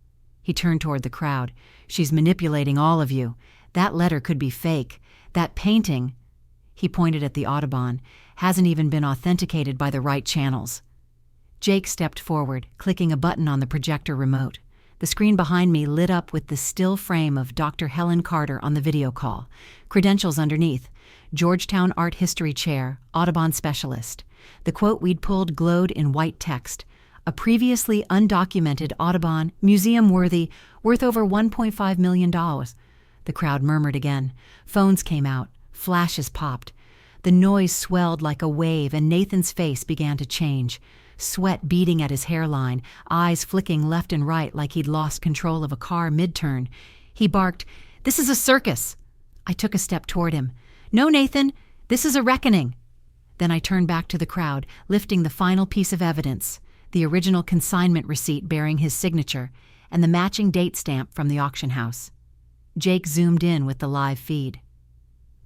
He turned toward the crowd. She's manipulating all of you. That letter could be fake. That painting, he pointed at the Audubon, hasn't even been authenticated by the right channels. Jake stepped forward, clicking a button on the projector remote. The screen behind me lit up with the still frame of Dr. Helen Carter on the video call. Credentials underneath. Georgetown Art History Chair, Audubon Specialist. The quote we'd pulled glowed in white text. a previously undocumented Audubon, museum-worthy, worth over $1.5 million. The crowd murmured again. Phones came out. Flashes popped. The noise swelled like a wave, and Nathan's face began to change. Sweat beading at his hairline, eyes flicking left and right like he'd lost control of a car mid-turn. He barked, "This is a circus!" I took a step toward him. "No, Nathan, this is a reckoning." Then I turned back to the crowd, lifting the final piece of evidence, the original consignment receipt bearing his signature, and the matching date stamp from the auction house. Jake zoomed in with the live feed.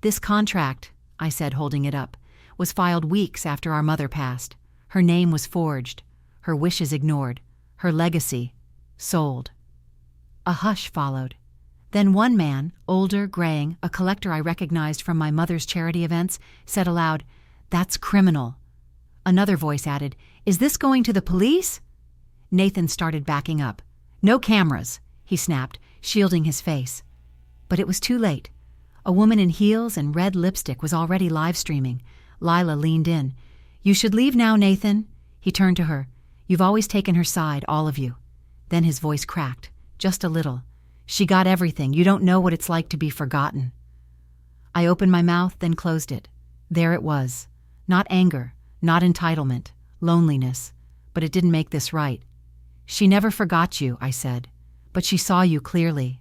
"This contract," I said, holding it up, "was filed weeks after our mother passed. Her name was forged, her wishes ignored, her legacy sold." A hush followed. Then one man, older, graying, a collector I recognized from my mother's charity events, said aloud, "That's criminal." Another voice added, "Is this going to the police?" Nathan started backing up. "No cameras," he snapped, shielding his face. But it was too late. A woman in heels and red lipstick was already live streaming. Lila leaned in. "You should leave now, Nathan." He turned to her. "You've always taken her side, all of you." Then his voice cracked, just a little. "She got everything. You don't know what it's like to be forgotten." I opened my mouth, then closed it. There it was. Not anger, not entitlement, loneliness. But it didn't make this right. "She never forgot you," I said. "But she saw you clearly."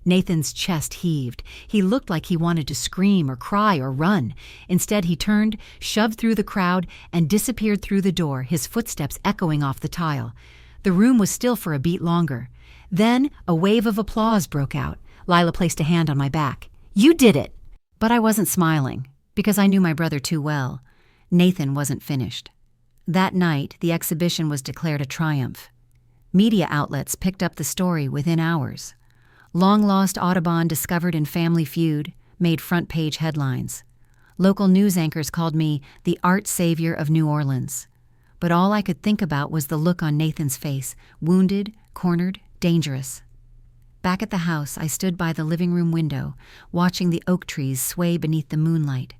Nathan's chest heaved. He looked like he wanted to scream or cry or run. Instead, he turned, shoved through the crowd, and disappeared through the door, his footsteps echoing off the tile. The room was still for a beat longer. Then a wave of applause broke out. Lila placed a hand on my back. "You did it!" But I wasn't smiling, because I knew my brother too well. Nathan wasn't finished. That night, the exhibition was declared a triumph. Media outlets picked up the story within hours. Long-lost Audubon discovered in Family Feud made front-page headlines. Local news anchors called me the art savior of New Orleans. But all I could think about was the look on Nathan's face, wounded, cornered, dangerous. Back at the house, I stood by the living room window, watching the oak trees sway beneath the moonlight.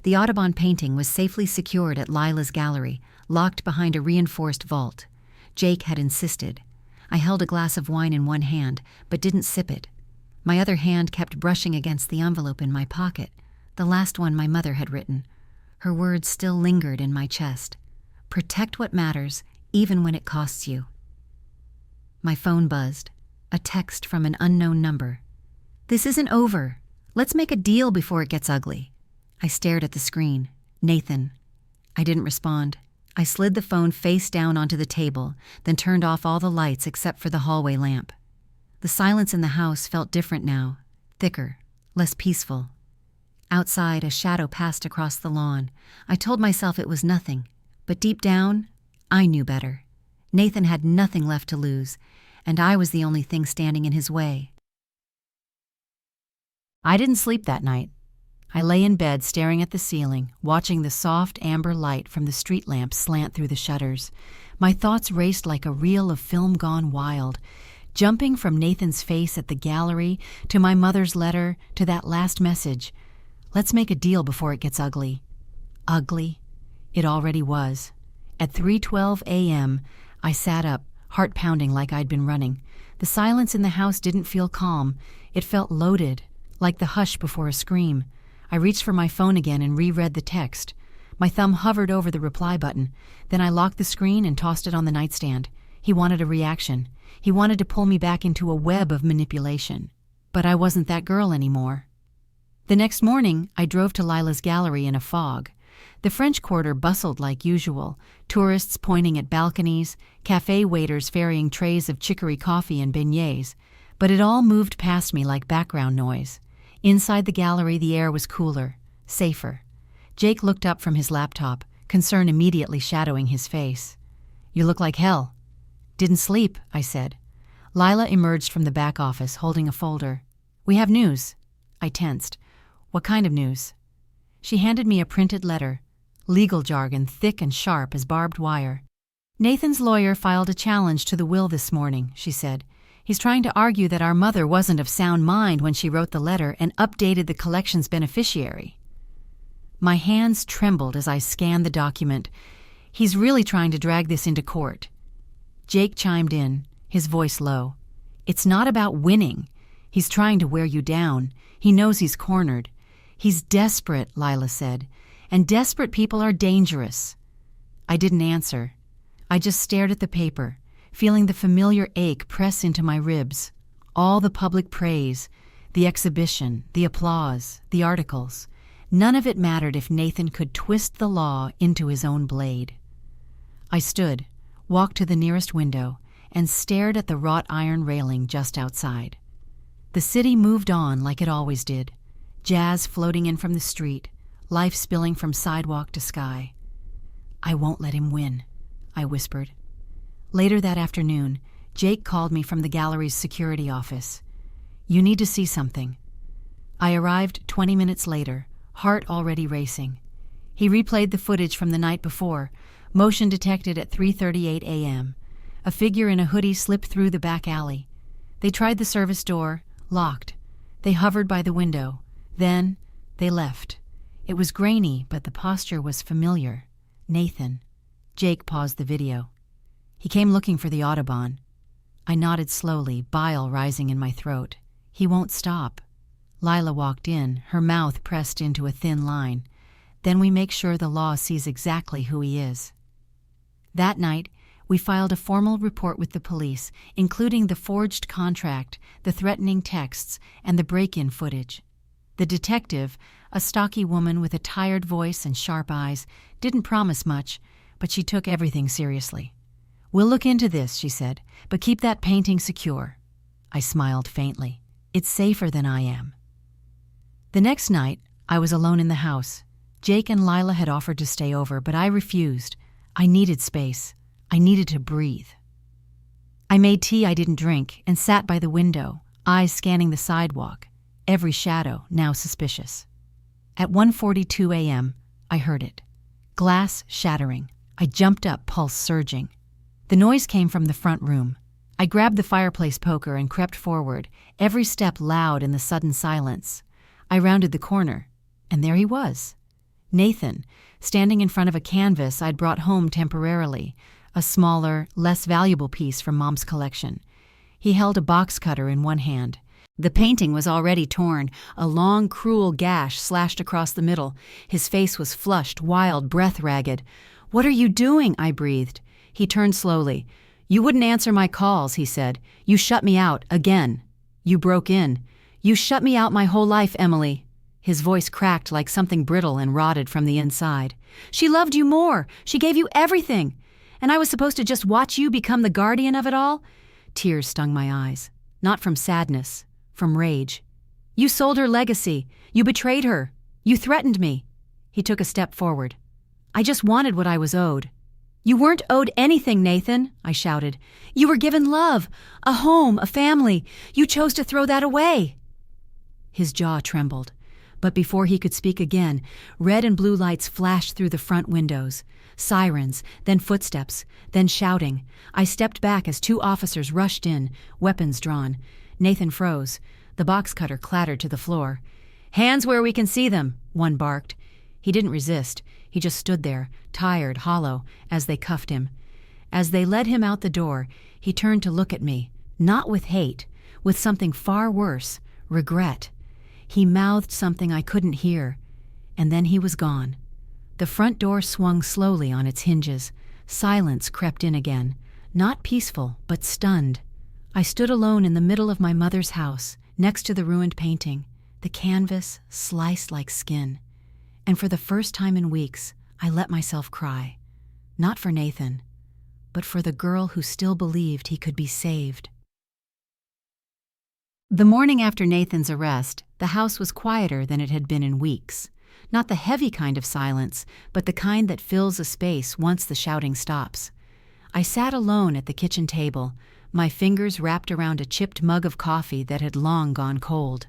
The Audubon painting was safely secured at Lila's gallery, locked behind a reinforced vault. Jake had insisted. I held a glass of wine in one hand, but didn't sip it. My other hand kept brushing against the envelope in my pocket, the last one my mother had written. Her words still lingered in my chest. "Protect what matters, even when it costs you." My phone buzzed. A text from an unknown number. "This isn't over. Let's make a deal before it gets ugly." I stared at the screen. "Nathan." I didn't respond. I slid the phone face down onto the table, then turned off all the lights except for the hallway lamp. The silence in the house felt different now, thicker, less peaceful. Outside, a shadow passed across the lawn. I told myself it was nothing, but deep down, I knew better. Nathan had nothing left to lose, and I was the only thing standing in his way. I didn't sleep that night. I lay in bed staring at the ceiling, watching the soft amber light from the street lamps slant through the shutters. My thoughts raced like a reel of film gone wild, jumping from Nathan's face at the gallery to my mother's letter to that last message. Let's make a deal before it gets ugly. Ugly? It already was. At 3:12 a.m., I sat up, heart pounding like I'd been running. The silence in the house didn't feel calm. It felt loaded, like the hush before a scream. I reached for my phone again and reread the text. My thumb hovered over the reply button. Then I locked the screen and tossed it on the nightstand. He wanted a reaction. He wanted to pull me back into a web of manipulation. But I wasn't that girl anymore. The next morning, I drove to Lila's gallery in a fog. The French Quarter bustled like usual, tourists pointing at balconies, cafe waiters ferrying trays of chicory coffee and beignets. But it all moved past me like background noise. Inside the gallery, the air was cooler, safer. Jake looked up from his laptop, concern immediately shadowing his face. "You look like hell." "Didn't sleep," I said. Lila emerged from the back office, holding a folder. "We have news." I tensed. "What kind of news?" She handed me a printed letter, legal jargon thick and sharp as barbed wire. "Nathan's lawyer filed a challenge to the will this morning," she said. "He's trying to argue that our mother wasn't of sound mind when she wrote the letter and updated the collection's beneficiary." My hands trembled as I scanned the document. "He's really trying to drag this into court." Jake chimed in, his voice low. "It's not about winning. He's trying to wear you down. He knows he's cornered. He's desperate," Lila said, "and desperate people are dangerous." I didn't answer. I just stared at the paper, feeling the familiar ache press into my ribs. All the public praise, the exhibition, the applause, the articles. None of it mattered if Nathan could twist the law into his own blade. I stood, walked to the nearest window, and stared at the wrought iron railing just outside. The city moved on like it always did, jazz floating in from the street, life spilling from sidewalk to sky. "I won't let him win," I whispered. Later that afternoon, Jake called me from the gallery's security office. "You need to see something." I arrived 20 minutes later, heart already racing. He replayed the footage from the night before, motion detected at 3:38 a.m. A figure in a hoodie slipped through the back alley. They tried the service door, locked. They hovered by the window. Then they left. It was grainy, but the posture was familiar. Nathan. Jake paused the video. "He came looking for the Audubon." I nodded slowly, bile rising in my throat. "He won't stop." Lila walked in, her mouth pressed into a thin line. "Then we make sure the law sees exactly who he is." That night, we filed a formal report with the police, including the forged contract, the threatening texts, and the break-in footage. The detective, a stocky woman with a tired voice and sharp eyes, didn't promise much, but she took everything seriously. "We'll look into this," she said, "but keep that painting secure." I smiled faintly. "It's safer than I am." The next night, I was alone in the house. Jake and Lila had offered to stay over, but I refused. I needed space. I needed to breathe. I made tea I didn't drink and sat by the window, eyes scanning the sidewalk, every shadow now suspicious. At 1:42 a.m., I heard it. Glass shattering. I jumped up, pulse surging. The noise came from the front room. I grabbed the fireplace poker and crept forward, every step loud in the sudden silence. I rounded the corner, and there he was. Nathan, standing in front of a canvas I'd brought home temporarily, a smaller, less valuable piece from Mom's collection. He held a box cutter in one hand. The painting was already torn, a long, cruel gash slashed across the middle. His face was flushed, wild, breath ragged. "What are you doing?" I breathed. He turned slowly. "You wouldn't answer my calls," he said. "You shut me out, again. You broke in. You shut me out my whole life, Emily." His voice cracked like something brittle and rotted from the inside. "She loved you more. She gave you everything. And I was supposed to just watch you become the guardian of it all?" Tears stung my eyes. Not from sadness, from rage. "You sold her legacy. You betrayed her. You threatened me." He took a step forward. "I just wanted what I was owed." "You weren't owed anything, Nathan," I shouted. "You were given love, a home, a family. You chose to throw that away." His jaw trembled. But before he could speak again, red and blue lights flashed through the front windows. Sirens, then footsteps, then shouting. I stepped back as 2 officers rushed in, weapons drawn. Nathan froze. The box cutter clattered to the floor. "Hands where we can see them," one barked. He didn't resist. He just stood there, tired, hollow, as they cuffed him. As they led him out the door, he turned to look at me, not with hate, with something far worse, regret. He mouthed something I couldn't hear, and then he was gone. The front door swung slowly on its hinges. Silence crept in again, not peaceful, but stunned. I stood alone in the middle of my mother's house, next to the ruined painting, the canvas sliced like skin. And for the first time in weeks, I let myself cry. Not for Nathan, but for the girl who still believed he could be saved. The morning after Nathan's arrest, the house was quieter than it had been in weeks. Not the heavy kind of silence, but the kind that fills a space once the shouting stops. I sat alone at the kitchen table, my fingers wrapped around a chipped mug of coffee that had long gone cold.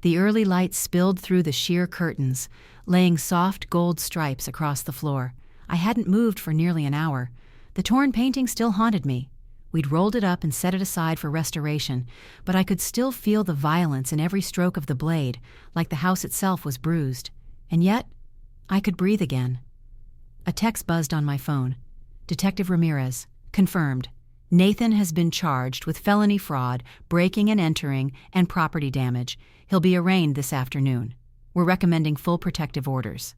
The early light spilled through the sheer curtains, laying soft gold stripes across the floor. I hadn't moved for nearly an hour. The torn painting still haunted me. We'd rolled it up and set it aside for restoration, but I could still feel the violence in every stroke of the blade, like the house itself was bruised. And yet, I could breathe again. A text buzzed on my phone. "Detective Ramirez. Confirmed. Nathan has been charged with felony fraud, breaking and entering, and property damage. He'll be arraigned this afternoon. We're recommending full protective orders."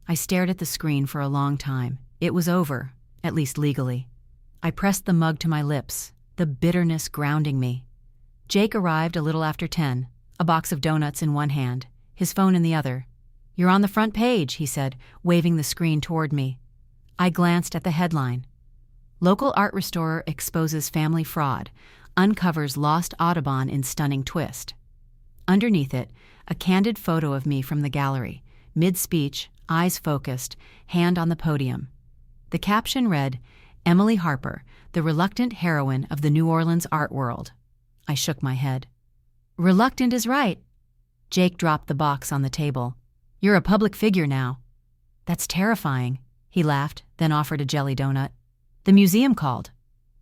I stared at the screen for a long time. It was over, at least legally. I pressed the mug to my lips, the bitterness grounding me. Jake arrived a little after 10, a box of donuts in one hand, his phone in the other. "You're on the front page," he said, waving the screen toward me. I glanced at the headline. "Local art restorer exposes family fraud, uncovers lost Audubon in stunning twist." Underneath it, a candid photo of me from the gallery, mid-speech, eyes focused, hand on the podium. The caption read, "Emily Harper, the reluctant heroine of the New Orleans art world." I shook my head. "Reluctant is right." Jake dropped the box on the table. "You're a public figure now." "That's terrifying." He laughed, then offered a jelly donut. "The museum called."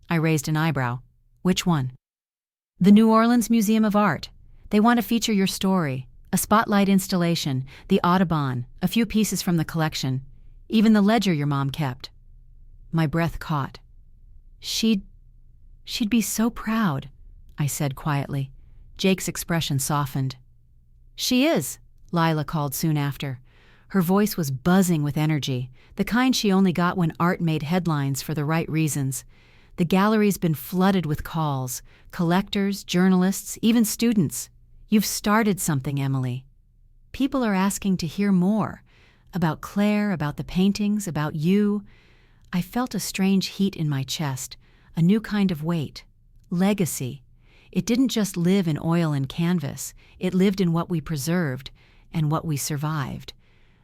I raised an eyebrow. "Which one?" "The New Orleans Museum of Art. They want to feature your story. A spotlight installation, the Audubon, a few pieces from the collection, even the ledger your mom kept." My breath caught. She'd be so proud," I said quietly. Jake's expression softened. "She is," Lila called soon after. Her voice was buzzing with energy, the kind she only got when art made headlines for the right reasons. The gallery's been flooded with calls, collectors, journalists, even students. "You've started something, Emily. People are asking to hear more. About Claire, about the paintings, about you." I felt a strange heat in my chest, a new kind of weight. Legacy. It didn't just live in oil and canvas. It lived in what we preserved and what we survived.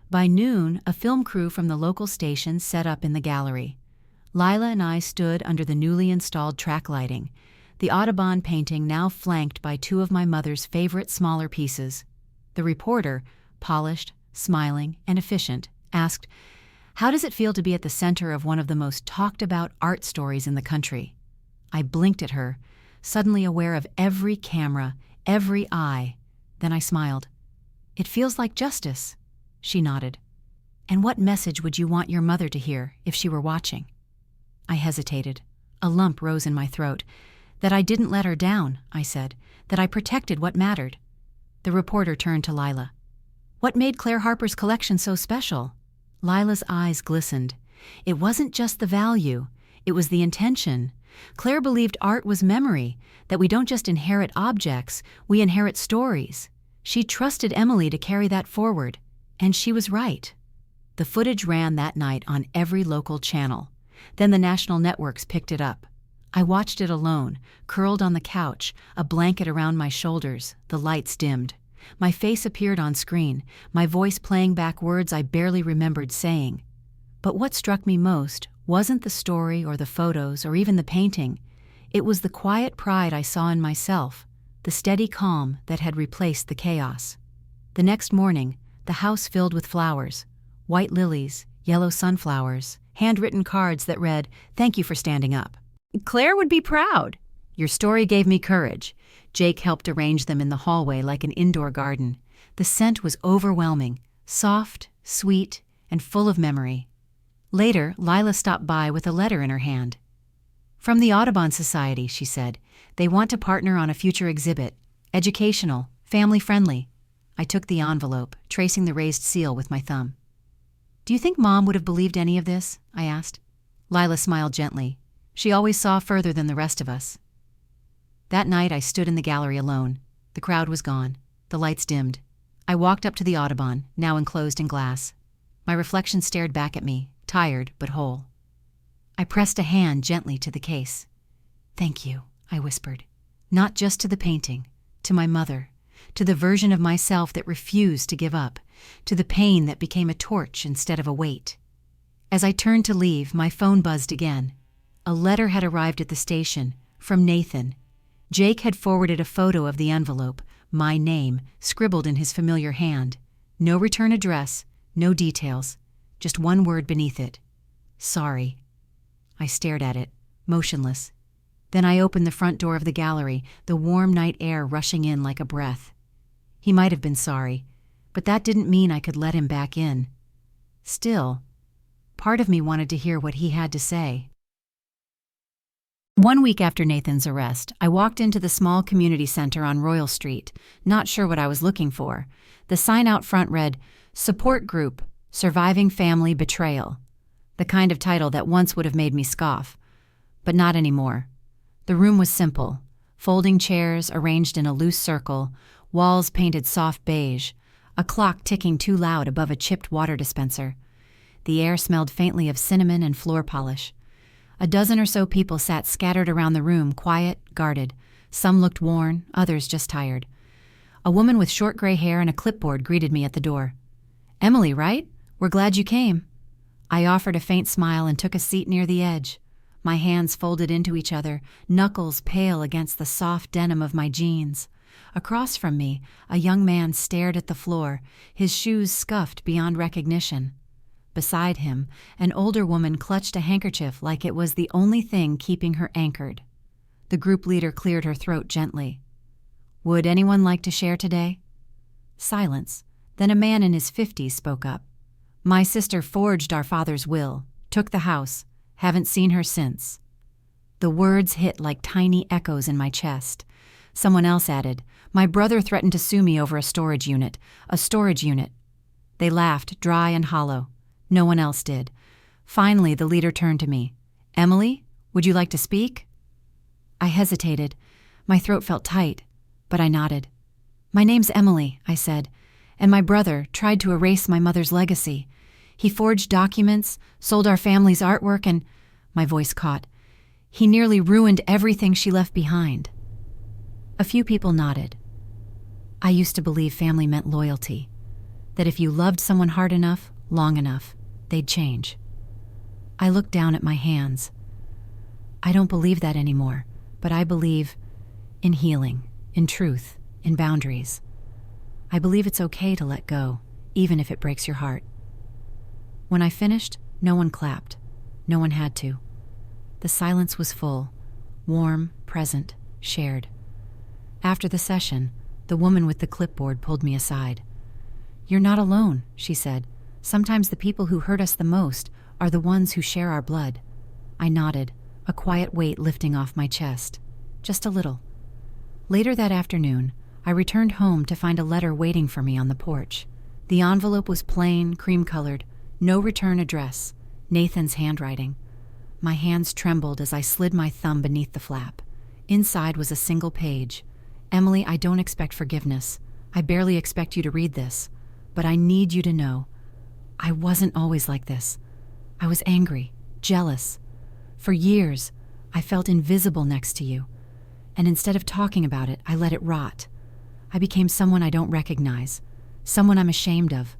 By noon, a film crew from the local station set up in the gallery. Lila and I stood under the newly installed track lighting, the Audubon painting now flanked by two of my mother's favorite smaller pieces. The reporter, polished, smiling, and efficient, asked, "How does it feel to be at the center of one of the most talked-about art stories in the country?" I blinked at her, suddenly aware of every camera, every eye. Then I smiled. "It feels like justice." She nodded. "And what message would you want your mother to hear if she were watching?" I hesitated. A lump rose in my throat. "That I didn't let her down," I said. "That I protected what mattered." The reporter turned to Lila. "What made Claire Harper's collection so special?" Lila's eyes glistened. "It wasn't just the value. It was the intention. Claire believed art was memory, that we don't just inherit objects, we inherit stories. She trusted Emily to carry that forward, and she was right." The footage ran that night on every local channel. Then the national networks picked it up. I watched it alone, curled on the couch, a blanket around my shoulders, the lights dimmed. My face appeared on screen, my voice playing back words I barely remembered saying. But what struck me most wasn't the story or the photos or even the painting. It was the quiet pride I saw in myself, the steady calm that had replaced the chaos. The next morning, the house filled with flowers, white lilies, yellow sunflowers, handwritten cards that read, "Thank you for standing up." "Claire would be proud." "Your story gave me courage." Jake helped arrange them in the hallway like an indoor garden. The scent was overwhelming, soft, sweet, and full of memory. Later, Lila stopped by with a letter in her hand. "From the Audubon Society," she said. "They want to partner on a future exhibit. Educational, family-friendly." I took the envelope, tracing the raised seal with my thumb. "Do you think Mom would have believed any of this?" I asked. Lila smiled gently. She always saw further than the rest of us. That night I stood in the gallery alone. The crowd was gone. The lights dimmed. I walked up to the Audubon, now enclosed in glass. My reflection stared back at me, tired but whole. I pressed a hand gently to the case. "Thank you," I whispered. Not just to the painting, to my mother, to the version of myself that refused to give up, to the pain that became a torch instead of a weight. As I turned to leave, my phone buzzed again. A letter had arrived at the station, from Nathan. Jake had forwarded a photo of the envelope, my name, scribbled in his familiar hand. No return address, no details, just one word beneath it. "Sorry." I stared at it, motionless. Then I opened the front door of the gallery, the warm night air rushing in like a breath. He might have been sorry, but that didn't mean I could let him back in. Still, part of me wanted to hear what he had to say. 1 week after Nathan's arrest, I walked into the small community center on Royal Street, not sure what I was looking for. The sign out front read, "Support Group, Surviving Family Betrayal," the kind of title that once would have made me scoff. But not anymore. The room was simple. Folding chairs arranged in a loose circle, walls painted soft beige, a clock ticking too loud above a chipped water dispenser. The air smelled faintly of cinnamon and floor polish. A dozen or so people sat scattered around the room, quiet, guarded. Some looked worn, others just tired. A woman with short gray hair and a clipboard greeted me at the door. "Emily, right? We're glad you came." I offered a faint smile and took a seat near the edge. My hands folded into each other, knuckles pale against the soft denim of my jeans. Across from me, a young man stared at the floor, his shoes scuffed beyond recognition. Beside him, an older woman clutched a handkerchief like it was the only thing keeping her anchored. The group leader cleared her throat gently. "Would anyone like to share today?" Silence. Then a man in his 50s spoke up. "My sister forged our father's will, took the house, haven't seen her since." The words hit like tiny echoes in my chest. Someone else added, "My brother threatened to sue me over a storage unit. A storage unit." They laughed, dry and hollow. No one else did. Finally, the leader turned to me. "Emily, would you like to speak?" I hesitated. My throat felt tight, but I nodded. "My name's Emily," I said, "and my brother tried to erase my mother's legacy. He forged documents, sold our family's artwork, and—" my voice caught. "He nearly ruined everything she left behind." A few people nodded. I used to believe family meant loyalty, that if you loved someone hard enough, long enough, they'd change. I looked down at my hands. I don't believe that anymore, but I believe in healing, in truth, in boundaries. I believe it's okay to let go, even if it breaks your heart. When I finished, no one clapped. No one had to. The silence was full, warm, present, shared. After the session, the woman with the clipboard pulled me aside. "You're not alone," she said. "Sometimes the people who hurt us the most are the ones who share our blood." I nodded, a quiet weight lifting off my chest. Just a little. Later that afternoon, I returned home to find a letter waiting for me on the porch. The envelope was plain, cream-colored, no return address, Nathan's handwriting. My hands trembled as I slid my thumb beneath the flap. Inside was a single page. "Emily, I don't expect forgiveness. I barely expect you to read this. But I need you to know, I wasn't always like this. I was angry, jealous. For years, I felt invisible next to you. And instead of talking about it, I let it rot. I became someone I don't recognize, someone I'm ashamed of.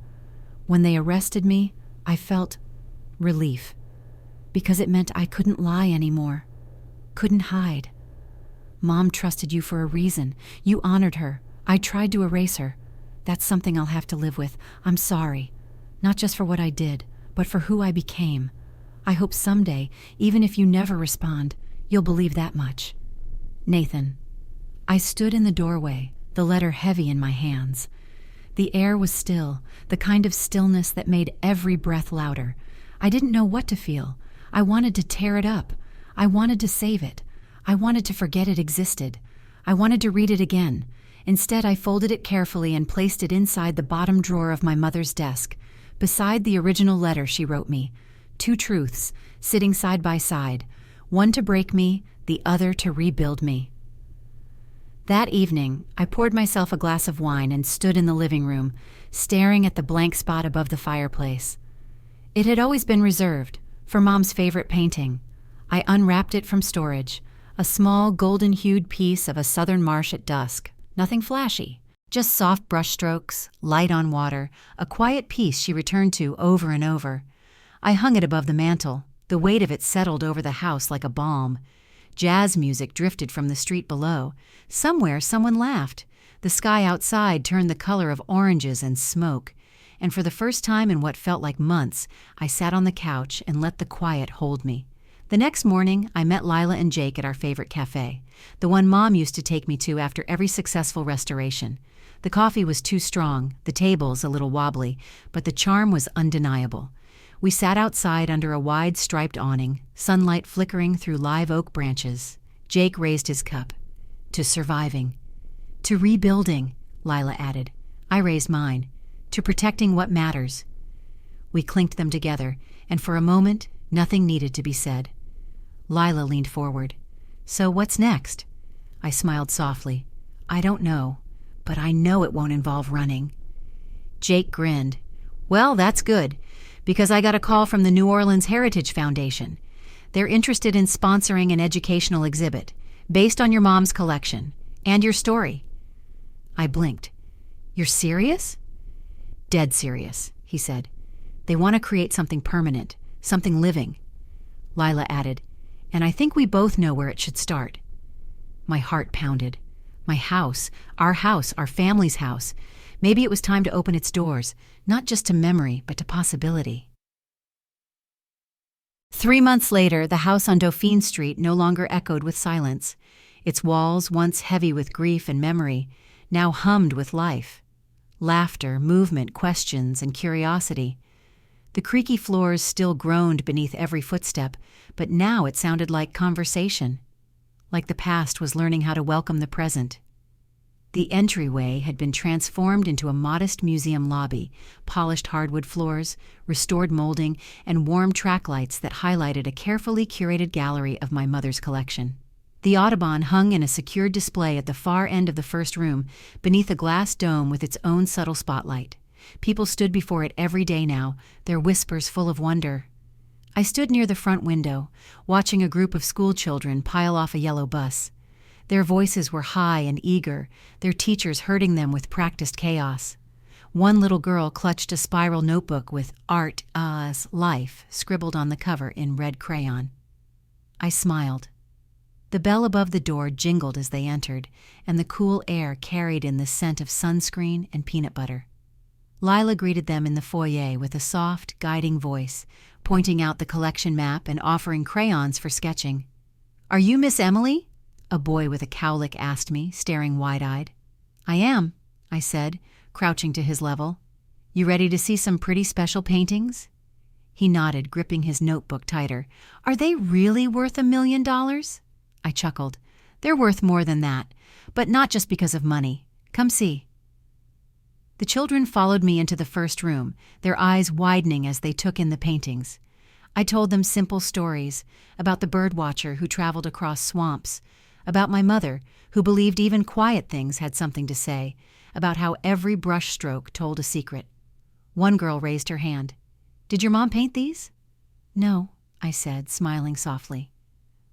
When they arrested me, I felt relief, because it meant I couldn't lie anymore, couldn't hide. Mom trusted you for a reason. You honored her. I tried to erase her. That's something I'll have to live with. I'm sorry. Not just for what I did, but for who I became. I hope someday, even if you never respond, you'll believe that much. Nathan." I stood in the doorway, the letter heavy in my hands. The air was still, the kind of stillness that made every breath louder. I didn't know what to feel. I wanted to tear it up. I wanted to save it. I wanted to forget it existed. I wanted to read it again. Instead, I folded it carefully and placed it inside the bottom drawer of my mother's desk, beside the original letter she wrote me. 2 truths, sitting side by side, one to break me, the other to rebuild me. That evening, I poured myself a glass of wine and stood in the living room, staring at the blank spot above the fireplace. It had always been reserved, for Mom's favorite painting. I unwrapped it from storage, a small golden-hued piece of a southern marsh at dusk. Nothing flashy, just soft brushstrokes, light on water, a quiet piece she returned to over and over. I hung it above the mantel. The weight of it settled over the house like a balm. Jazz music drifted from the street below. Somewhere someone laughed. The sky outside turned the color of oranges and smoke. And for the first time in what felt like months, I sat on the couch and let the quiet hold me. The next morning, I met Lila and Jake at our favorite cafe, the one Mom used to take me to after every successful restoration. The coffee was too strong, the tables a little wobbly, but the charm was undeniable. We sat outside under a wide striped awning, sunlight flickering through live oak branches. Jake raised his cup. To surviving. To rebuilding, Lila added. I raised mine. To protecting what matters. We clinked them together, and for a moment, nothing needed to be said. Lila leaned forward. So what's next? I smiled softly. I don't know, but I know it won't involve running. Jake grinned. Well, that's good, because I got a call from the New Orleans Heritage Foundation. They're interested in sponsoring an educational exhibit, based on your mom's collection, and your story. I blinked. You're serious? Dead serious, he said. They want to create something permanent, something living. Lila added, and I think we both know where it should start. My heart pounded. My house, our family's house. Maybe it was time to open its doors, not just to memory, but to possibility. 3 months later, the house on Dauphine Street no longer echoed with silence. Its walls, once heavy with grief and memory, now hummed with life. Laughter, movement, questions, and curiosity. The creaky floors still groaned beneath every footstep, but now it sounded like conversation. Like the past was learning how to welcome the present. The entryway had been transformed into a modest museum lobby, polished hardwood floors, restored molding, and warm track lights that highlighted a carefully curated gallery of my mother's collection. The Audubon hung in a secured display at the far end of the first room, beneath a glass dome with its own subtle spotlight. People stood before it every day now, their whispers full of wonder. I stood near the front window, watching a group of school children pile off a yellow bus. Their voices were high and eager, their teachers herding them with practiced chaos. One little girl clutched a spiral notebook with Art as Life scribbled on the cover in red crayon. I smiled. The bell above the door jingled as they entered, and the cool air carried in the scent of sunscreen and peanut butter. Lila greeted them in the foyer with a soft, guiding voice, pointing out the collection map and offering crayons for sketching. "Are you Miss Emily?" a boy with a cowlick asked me, staring wide-eyed. "I am," I said, crouching to his level. "You ready to see some pretty special paintings?" He nodded, gripping his notebook tighter. "Are they really worth $1 million?" I chuckled. "They're worth more than that, but not just because of money. Come see." The children followed me into the first room, their eyes widening as they took in the paintings. I told them simple stories about the birdwatcher who traveled across swamps, about my mother, who believed even quiet things had something to say, about how every brushstroke told a secret. One girl raised her hand. "Did your mom paint these?" "No," I said, smiling softly.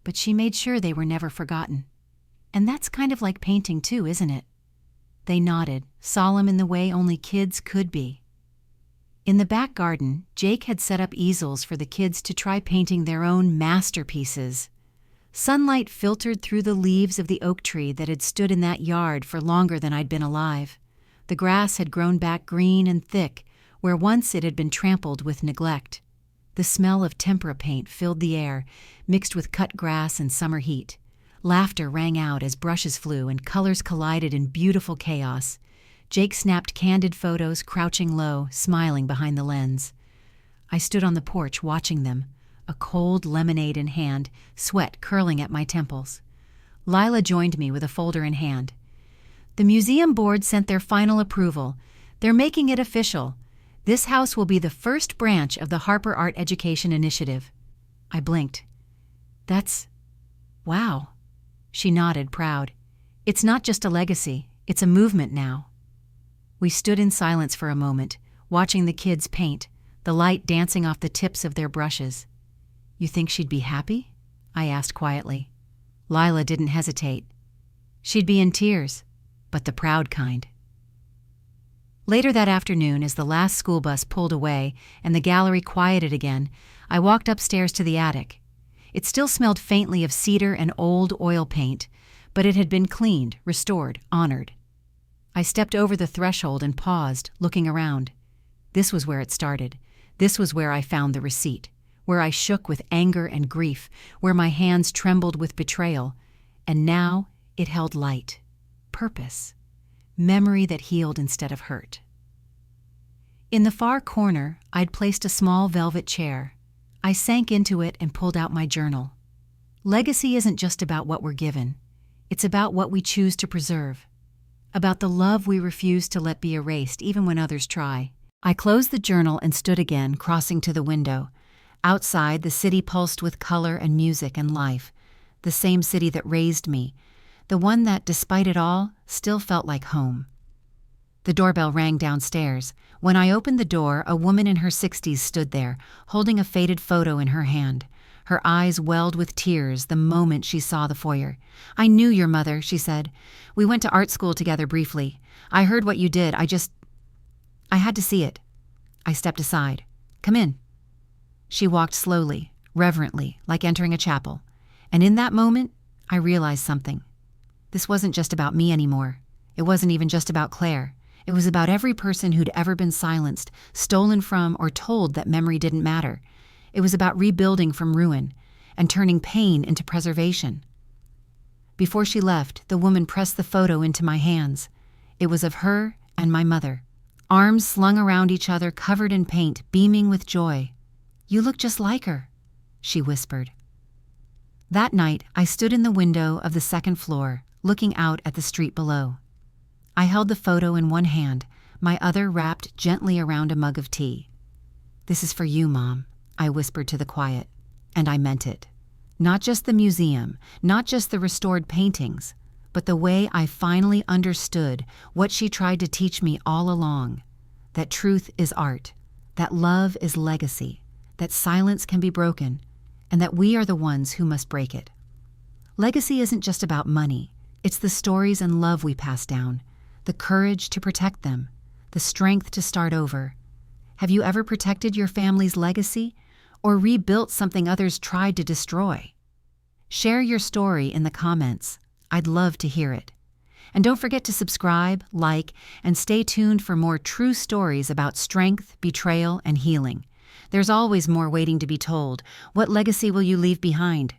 "But she made sure they were never forgotten. And that's kind of like painting too, isn't it?" They nodded, solemn in the way only kids could be. In the back garden, Jake had set up easels for the kids to try painting their own masterpieces. Sunlight filtered through the leaves of the oak tree that had stood in that yard for longer than I'd been alive. The grass had grown back green and thick, where once it had been trampled with neglect. The smell of tempera paint filled the air, mixed with cut grass and summer heat. Laughter rang out as brushes flew and colors collided in beautiful chaos. Jake snapped candid photos, crouching low, smiling behind the lens. I stood on the porch watching them, a cold lemonade in hand, sweat curling at my temples. Lila joined me with a folder in hand. "The museum board sent their final approval. They're making it official. This house will be the first branch of the Harper Art Education Initiative." I blinked. Wow. She nodded, proud. "It's not just a legacy, it's a movement now." We stood in silence for a moment, watching the kids paint, the light dancing off the tips of their brushes. "You think she'd be happy?" I asked quietly. Lila didn't hesitate. "She'd be in tears, but the proud kind." Later that afternoon, as the last school bus pulled away and the gallery quieted again, I walked upstairs to the attic. It still smelled faintly of cedar and old oil paint, but it had been cleaned, restored, honored. I stepped over the threshold and paused, looking around. This was where it started. This was where I found the receipt, where I shook with anger and grief, where my hands trembled with betrayal. And now it held light, purpose, memory that healed instead of hurt. In the far corner, I'd placed a small velvet chair. I sank into it and pulled out my journal. Legacy isn't just about what we're given. It's about what we choose to preserve. About the love we refuse to let be erased even when others try. I closed the journal and stood again, crossing to the window. Outside, the city pulsed with color and music and life. The same city that raised me. The one that, despite it all, still felt like home. The doorbell rang downstairs. When I opened the door, a woman in her 60s stood there, holding a faded photo in her hand. Her eyes welled with tears the moment she saw the foyer. "I knew your mother," she said. "We went to art school together briefly. I heard what you did. I had to see it." I stepped aside. "Come in." She walked slowly, reverently, like entering a chapel. And in that moment, I realized something. This wasn't just about me anymore. It wasn't even just about Claire. It was about every person who'd ever been silenced, stolen from, or told that memory didn't matter. It was about rebuilding from ruin and turning pain into preservation. Before she left, the woman pressed the photo into my hands. It was of her and my mother, arms slung around each other, covered in paint, beaming with joy. "You look just like her," she whispered. That night, I stood in the window of the second floor, looking out at the street below. I held the photo in one hand, my other wrapped gently around a mug of tea. "This is for you, Mom," I whispered to the quiet, and I meant it. Not just the museum, not just the restored paintings, but the way I finally understood what she tried to teach me all along, that truth is art, that love is legacy, that silence can be broken, and that we are the ones who must break it. Legacy isn't just about money. It's the stories and love we pass down, the courage to protect them, the strength to start over. Have you ever protected your family's legacy or rebuilt something others tried to destroy? Share your story in the comments. I'd love to hear it. And don't forget to subscribe, like, and stay tuned for more true stories about strength, betrayal, and healing. There's always more waiting to be told. What legacy will you leave behind?